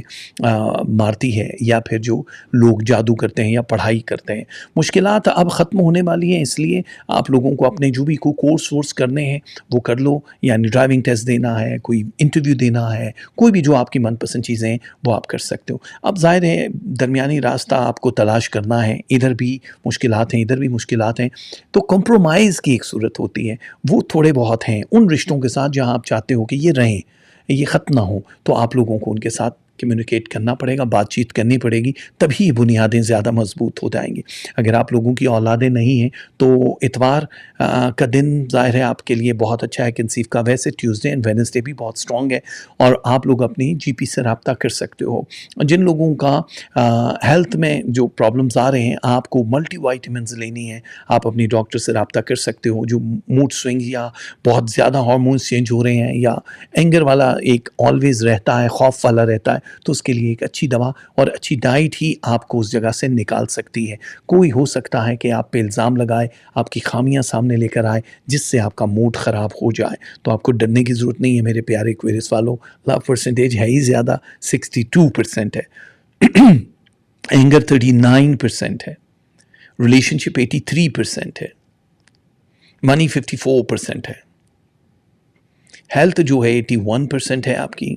[SPEAKER 1] مارتی ہے, یا پھر جو لوگ جادو کرتے ہیں یا پڑھائی کرتے ہیں. مشکلات اب ختم ہونے والی ہیں, اس لیے آپ لوگوں کو اپنے جو بھی کوئی کورس وورس کرنے ہیں وہ کر لو, یعنی ڈرائیونگ ٹیسٹ دینا ہے, کوئی انٹرویو دینا ہے, کوئی بھی جو آپ کی من پسند چیزیں ہیں وہ آپ کر سکتے ہو. اب ظاہر ہے درمیانی راستہ آپ کو تلاش کرنا ہے, ادھر بھی مشکلات ہیں ادھر بھی مشکلات ہیں, تو کمپرومائز کی ایک صورت ہوتی ہے, وہ تھوڑے بہت ہیں ان رشتوں کے ساتھ جہاں آپ چاہتے ہو کہ یہ رہیں, یہ ختم نہ ہو, تو آپ لوگوں کو ان کے ساتھ کمیونیکیٹ کرنا پڑے گا, بات چیت کرنی پڑے گی, تبھی بنیادیں زیادہ مضبوط ہو جائیں گی. اگر آپ لوگوں کی اولادیں نہیں ہیں تو اتوار کا دن ظاہر ہے آپ کے لیے بہت اچھا ہے کنسیو کا, ویسے ٹیوزڈے اینڈ وینسڈے بھی بہت اسٹرانگ ہے, اور آپ لوگ اپنی جی پی سے رابطہ کر سکتے ہو. جن لوگوں کا ہیلتھ میں جو پرابلمز آ رہے ہیں, آپ کو ملٹی وائٹامنز لینی ہے, آپ اپنی ڈاکٹر سے رابطہ کر سکتے ہو. جو موڈ سوئنگ یا بہت زیادہ ہارمونز چینج ہو رہے ہیں, یا اینگر والا ایک آلویز رہتا ہے, خوف والا رہتا ہے, تو اس کے لیے ایک اچھی دوا اور اچھی ڈائٹ ہی آپ کو اس جگہ سے نکال سکتی ہے. کوئی ہو سکتا ہے کہ آپ پہ الزام لگائے, آپ کی خامیاں سامنے لے کر آئے, جس سے آپ کا موڈ خراب ہو جائے. تو آپ کو ڈرنے کی ضرورت نہیں ہے میرے پیارے ایکویرس والوں. لو پرسنٹیج ہے ہی زیادہ, 62% ہے, اینگر 39% ہے, ریلیشن شپ 83% ہے, منی 54% ہے, ہیلتھ جو ہے 81% ہے آپ کی.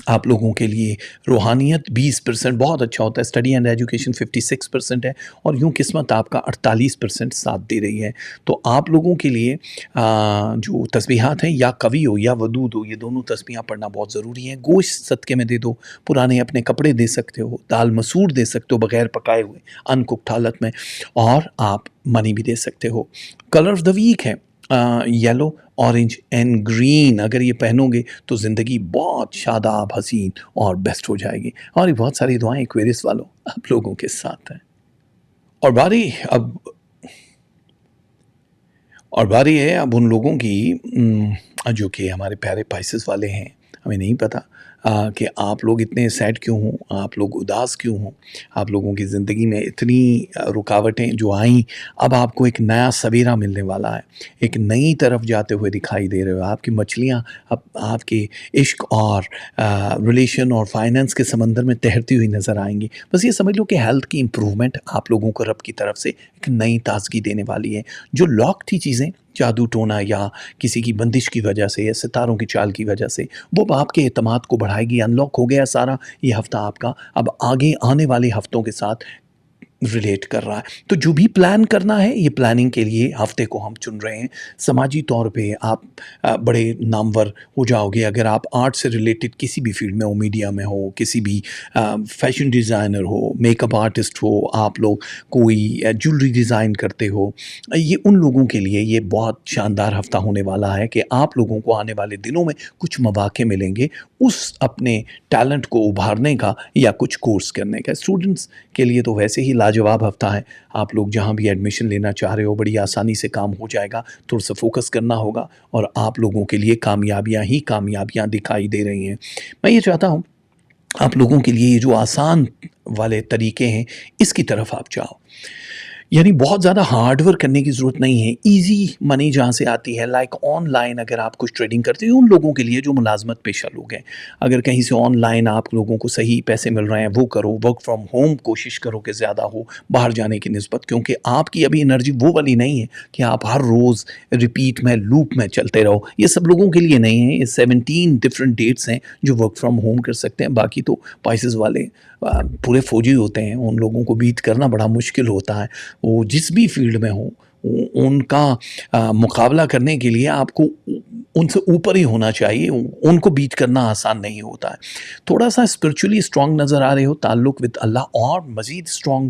[SPEAKER 1] آپ لوگوں کے لیے روحانیت 20% بہت اچھا ہوتا ہے, اسٹڈی اینڈ ایجوکیشن 56% ہے, اور یوں قسمت آپ کا 48% ساتھ دے رہی ہے. تو آپ لوگوں کے لیے جو تسبیحات ہیں, یا قوی ہو یا ودود ہو, یہ دونوں تسبیحاں پڑھنا بہت ضروری ہیں. گوشت صدقے میں دے دو, پرانے اپنے کپڑے دے سکتے ہو, دال مسور دے سکتے ہو بغیر پکائے ہوئے ان کوکڈ حالت میں, اور آپ منی بھی دے سکتے ہو. کلر آف دا ویک ہے یلو, اورنج اینڈ گرین. اگر یہ پہنو گے تو زندگی بہت شاداب, حسین اور بیسٹ ہو جائے گی. اور یہ بہت ساری دعائیں ایکویرس والوں آپ لوگوں کے ساتھ ہیں. اور باری ہے اب ان لوگوں کی جو کہ ہمارے پیارے پائسس والے ہیں. ہمیں نہیں پتہ کہ آپ لوگ اتنے سیڈ کیوں ہوں, آپ لوگ اداس کیوں ہوں. آپ لوگوں کی زندگی میں اتنی رکاوٹیں جو آئیں, اب آپ کو ایک نیا سویرا ملنے والا ہے, ایک نئی طرف جاتے ہوئے دکھائی دے رہے ہو. آپ کی مچھلیاں اب آپ کے عشق اور ریلیشن اور فائننس کے سمندر میں تیرتی ہوئی نظر آئیں گی. بس یہ سمجھ لو کہ ہیلتھ کی امپرومنٹ آپ لوگوں کو رب کی طرف سے ایک نئی تازگی دینے والی ہے. جو لاک تھی چیزیں, جادو ٹونا یا کسی کی بندش کی وجہ سے یا ستاروں کی چال کی وجہ سے, وہ آپ کے اعتماد کو بڑھائے گی. ان لاک ہو گیا سارا یہ ہفتہ آپ کا, اب آگے آنے والے ہفتوں کے ساتھ ریلیٹ کر رہا ہے. تو جو بھی پلان کرنا ہے, یہ پلاننگ کے لیے ہفتے کو ہم چن رہے ہیں. سماجی طور پہ آپ بڑے نامور ہو جاؤ گے اگر آپ آرٹ سے ریلیٹڈ کسی بھی فیلڈ میں ہو, میڈیا میں ہو, کسی بھی فیشن ڈیزائنر ہو, میک اپ آرٹسٹ ہو, آپ لوگ کوئی جولری ڈیزائن کرتے ہو. یہ ان لوگوں کے لیے یہ بہت شاندار ہفتہ ہونے والا ہے کہ آپ لوگوں کو آنے والے دنوں میں کچھ مواقع ملیں گے اس اپنے ٹیلنٹ کو ابھارنے کا یا کچھ کورس کرنے کا. اسٹوڈنٹس کے لیے تو ویسے ہی لاجواب ہفتہ ہے. آپ لوگ جہاں بھی ایڈمیشن لینا چاہ رہے ہو بڑی آسانی سے کام ہو جائے گا. تھوڑا سا فوکس کرنا ہوگا اور آپ لوگوں کے لیے کامیابیاں ہی کامیابیاں دکھائی دے رہی ہیں. میں یہ چاہتا ہوں آپ لوگوں کے لیے یہ جو آسان والے طریقے ہیں اس کی طرف آپ جاؤ. یعنی بہت زیادہ ہارڈ ورک کرنے کی ضرورت نہیں ہے. ایزی منی جہاں سے آتی ہے, لائک آن لائن اگر آپ کچھ ٹریڈنگ کرتے ہیں ان لوگوں کے لیے جو ملازمت پیشہ لوگ ہیں, اگر کہیں سے آن لائن آپ لوگوں کو صحیح پیسے مل رہے ہیں وہ کرو. ورک فرام ہوم کوشش کرو کہ زیادہ ہو باہر جانے کی نسبت, کیونکہ آپ کی ابھی انرجی وہ والی نہیں ہے کہ آپ ہر روز ریپیٹ میں لوپ میں چلتے رہو. یہ سب لوگوں کے لیے نہیں ہے. یہ 17 ڈفرینٹ ڈیٹس ہیں جو ورک فرام ہوم کر سکتے ہیں. باقی تو پائسز والے پورے فوجی ہوتے ہیں, ان لوگوں کو بیٹ کرنا بڑا مشکل ہوتا ہے. وہ جس بھی فیلڈ میں ہوں ان کا مقابلہ کرنے کے لیے آپ کو ان سے اوپر ہی ہونا چاہیے. ان کو بیٹ کرنا آسان نہیں ہوتا ہے. تھوڑا سا اسپرچولی اسٹرانگ نظر آ رہے ہو, تعلق ود اللہ اور مزید اسٹرانگ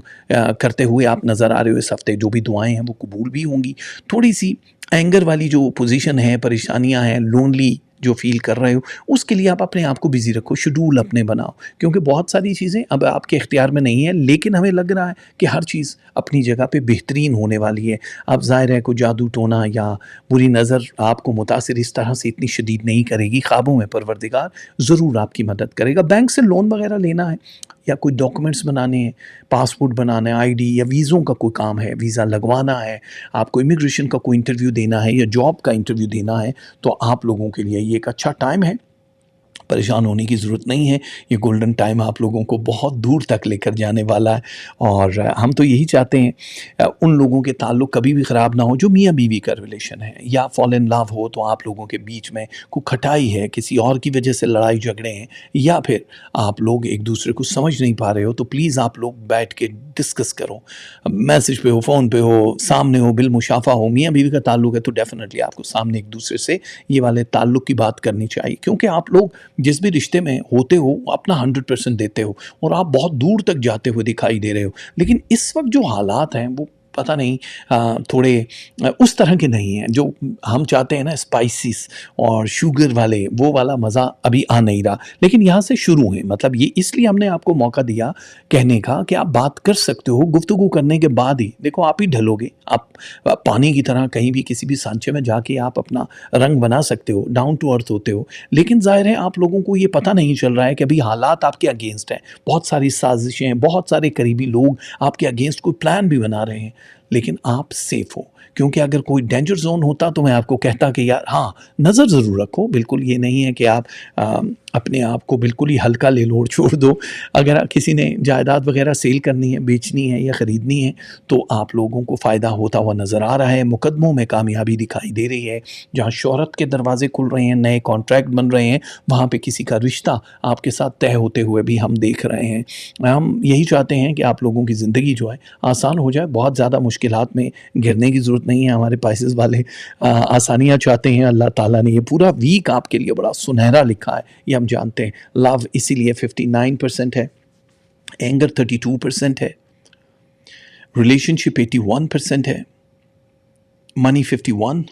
[SPEAKER 1] کرتے ہوئے آپ نظر آ رہے ہو اس ہفتے. جو بھی دعائیں ہیں وہ قبول بھی ہوں گی. تھوڑی سی اینگر والی جو پوزیشن ہے, پریشانیاں ہیں, لونلی جو فیل کر رہے ہو اس کے لیے آپ اپنے آپ کو بزی رکھو، شیڈول اپنے بناؤ، کیونکہ بہت ساری چیزیں اب آپ کے اختیار میں نہیں ہیں، لیکن ہمیں لگ رہا ہے کہ ہر چیز اپنی جگہ پہ بہترین ہونے والی ہے۔ اب ظاہر ہے کوئی جادو ٹونا یا بری نظر آپ کو متاثر اس طرح سے اتنی شدید نہیں کرے گی، خوابوں میں پروردگار ضرور آپ کی مدد کرے گا۔ بینک سے لون وغیرہ لینا ہے یا کوئی ڈاکومنٹس بنانے ہیں، پاسپورٹ بنانا ہے، آئی ڈی یا ویزوں کا کوئی کام ہے، ویزا لگوانا ہے، آپ کو امیگریشن کا کوئی انٹرویو دینا ہے یا جاب کا انٹرویو دینا ہے، تو آپ لوگوں کے لیے یہ ایک اچھا ٹائم ہے، پریشان ہونے کی ضرورت نہیں ہے۔ یہ گولڈن ٹائم آپ لوگوں کو بہت دور تک لے کر جانے والا ہے، اور ہم تو یہی چاہتے ہیں ان لوگوں کے تعلق کبھی بھی خراب نہ ہو جو میاں بیوی کا ریلیشن ہے، یا فال ان لو ہو تو آپ لوگوں کے بیچ میں کوئی کھٹائی ہے، کسی اور کی وجہ سے لڑائی جھگڑے ہیں، یا پھر آپ لوگ ایک دوسرے کو سمجھ نہیں پا رہے ہو، تو پلیز آپ لوگ بیٹھ کے ڈسکس کرو، میسج پہ ہو، فون پہ ہو، سامنے ہو، بالمشافہ ہو۔ میاں بیوی کا تعلق ہے تو ڈیفینیٹلی آپ کو سامنے ایک دوسرے سے یہ والے تعلق کی بات کرنی چاہیے، کیونکہ آپ لوگ جس بھی رشتے میں ہوتے ہو اپنا 100% دیتے ہو، اور آپ بہت دور تک جاتے ہوئے دکھائی دے رہے ہو، لیکن اس وقت جو حالات ہیں وہ پتہ نہیں تھوڑے اس طرح کے نہیں ہیں جو ہم چاہتے ہیں نا، اسپائسیز اور شوگر والے، وہ والا مزہ ابھی آ نہیں رہا، لیکن یہاں سے شروع ہیں۔ مطلب یہ اس لیے ہم نے آپ کو موقع دیا کہنے کا کہ آپ بات کر سکتے ہو، گفتگو کرنے کے بعد ہی دیکھو آپ ہی ڈھلو گے، آپ پانی کی طرح کہیں بھی کسی بھی سانچے میں جا کے آپ اپنا رنگ بنا سکتے ہو، ڈاؤن ٹو ارتھ ہوتے ہو، لیکن ظاہر ہے آپ لوگوں کو یہ پتہ نہیں چل رہا ہے کہ ابھی حالات آپ کے اگینسٹ ہیں، بہت ساری سازشیں، بہت سارے قریبی لوگ آپ کے اگینسٹ کوئی پلان بھی بنا رہے ہیں، لیکن آپ سیف ہو، کیونکہ اگر کوئی ڈینجر زون ہوتا تو میں آپ کو کہتا کہ یار ہاں نظر ضرور رکھو، بالکل یہ نہیں ہے کہ آپ اپنے آپ کو بالکل ہی ہلکا لے لو اور چھوڑ دو۔ اگر کسی نے جائیداد وغیرہ سیل کرنی ہے، بیچنی ہے یا خریدنی ہے، تو آپ لوگوں کو فائدہ ہوتا ہوا نظر آ رہا ہے، مقدموں میں کامیابی دکھائی دے رہی ہے، جہاں شہرت کے دروازے کھل رہے ہیں، نئے کانٹریکٹ بن رہے ہیں، وہاں پہ کسی کا رشتہ آپ کے ساتھ طے ہوتے ہوئے بھی ہم دیکھ رہے ہیں۔ ہم یہی چاہتے ہیں کہ آپ لوگوں کی زندگی جو ہے آسان ہو جائے، بہت زیادہ مشکلات میں گرنے کی ضرورت نہیں ہے۔ ہمارے پائسز والے آسانیاں چاہتے ہیں، اللہ تعالیٰ نے یہ پورا ویک آپ کے لیے بڑا سنہرا لکھا ہے، یہ ہم جانتے ہیں۔ لو اسی لیے 59% ہے، اینگر 32% ہے، ریلیشن شپ 81% ہے، منی 51،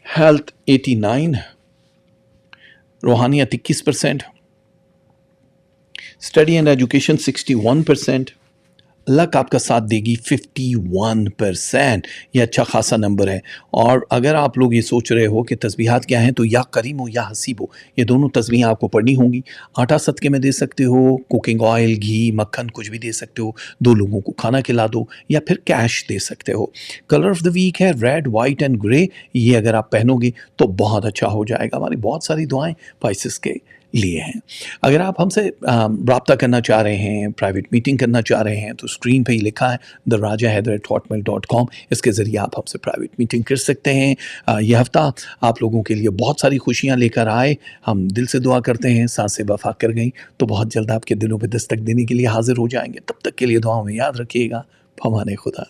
[SPEAKER 1] ہیلتھ 89، روحانیت 21%، اسٹڈی اینڈ ایجوکیشن 61%، لک آپ کا ساتھ دے گی 51%، یہ اچھا خاصا نمبر ہے۔ اور اگر آپ لوگ یہ سوچ رہے ہو کہ تسبیحات کیا ہیں، تو یا کریم ہو یا حسیب ہو، یہ دونوں تسبیحیں آپ کو پڑھنی ہوں گی۔ آٹا صدقے میں دے سکتے ہو، کوکنگ آئل، گھی، مکھن کچھ بھی دے سکتے ہو، 2 لوگوں کو کھانا کھلا دو، یا پھر کیش دے سکتے ہو۔ کلر آف دا ویک ہے ریڈ، وائٹ اینڈ گرے، یہ اگر آپ پہنو گے تو بہت اچھا ہو جائے گا۔ ہماری بہت ساری دعائیں پائسز کے لیے ہیں۔ اگر آپ ہم سے رابطہ کرنا چاہ رہے ہیں، پرائیویٹ میٹنگ کرنا چاہ رہے ہیں، تو اسکرین پہ ہی لکھا ہے therajahaider@hotmail.com، اس کے ذریعے آپ ہم سے پرائیویٹ میٹنگ کر سکتے ہیں۔ یہ ہفتہ آپ لوگوں کے لیے بہت ساری خوشیاں لے کر آئے، ہم دل سے دعا کرتے ہیں سانسیں وفا کر گئیں تو بہت جلد آپ کے دلوں پہ دستک دینے کے لیے حاضر ہو جائیں گے۔ تب تک کے لیے دعاؤں میں یاد رکھیے گا۔ پامان خدا۔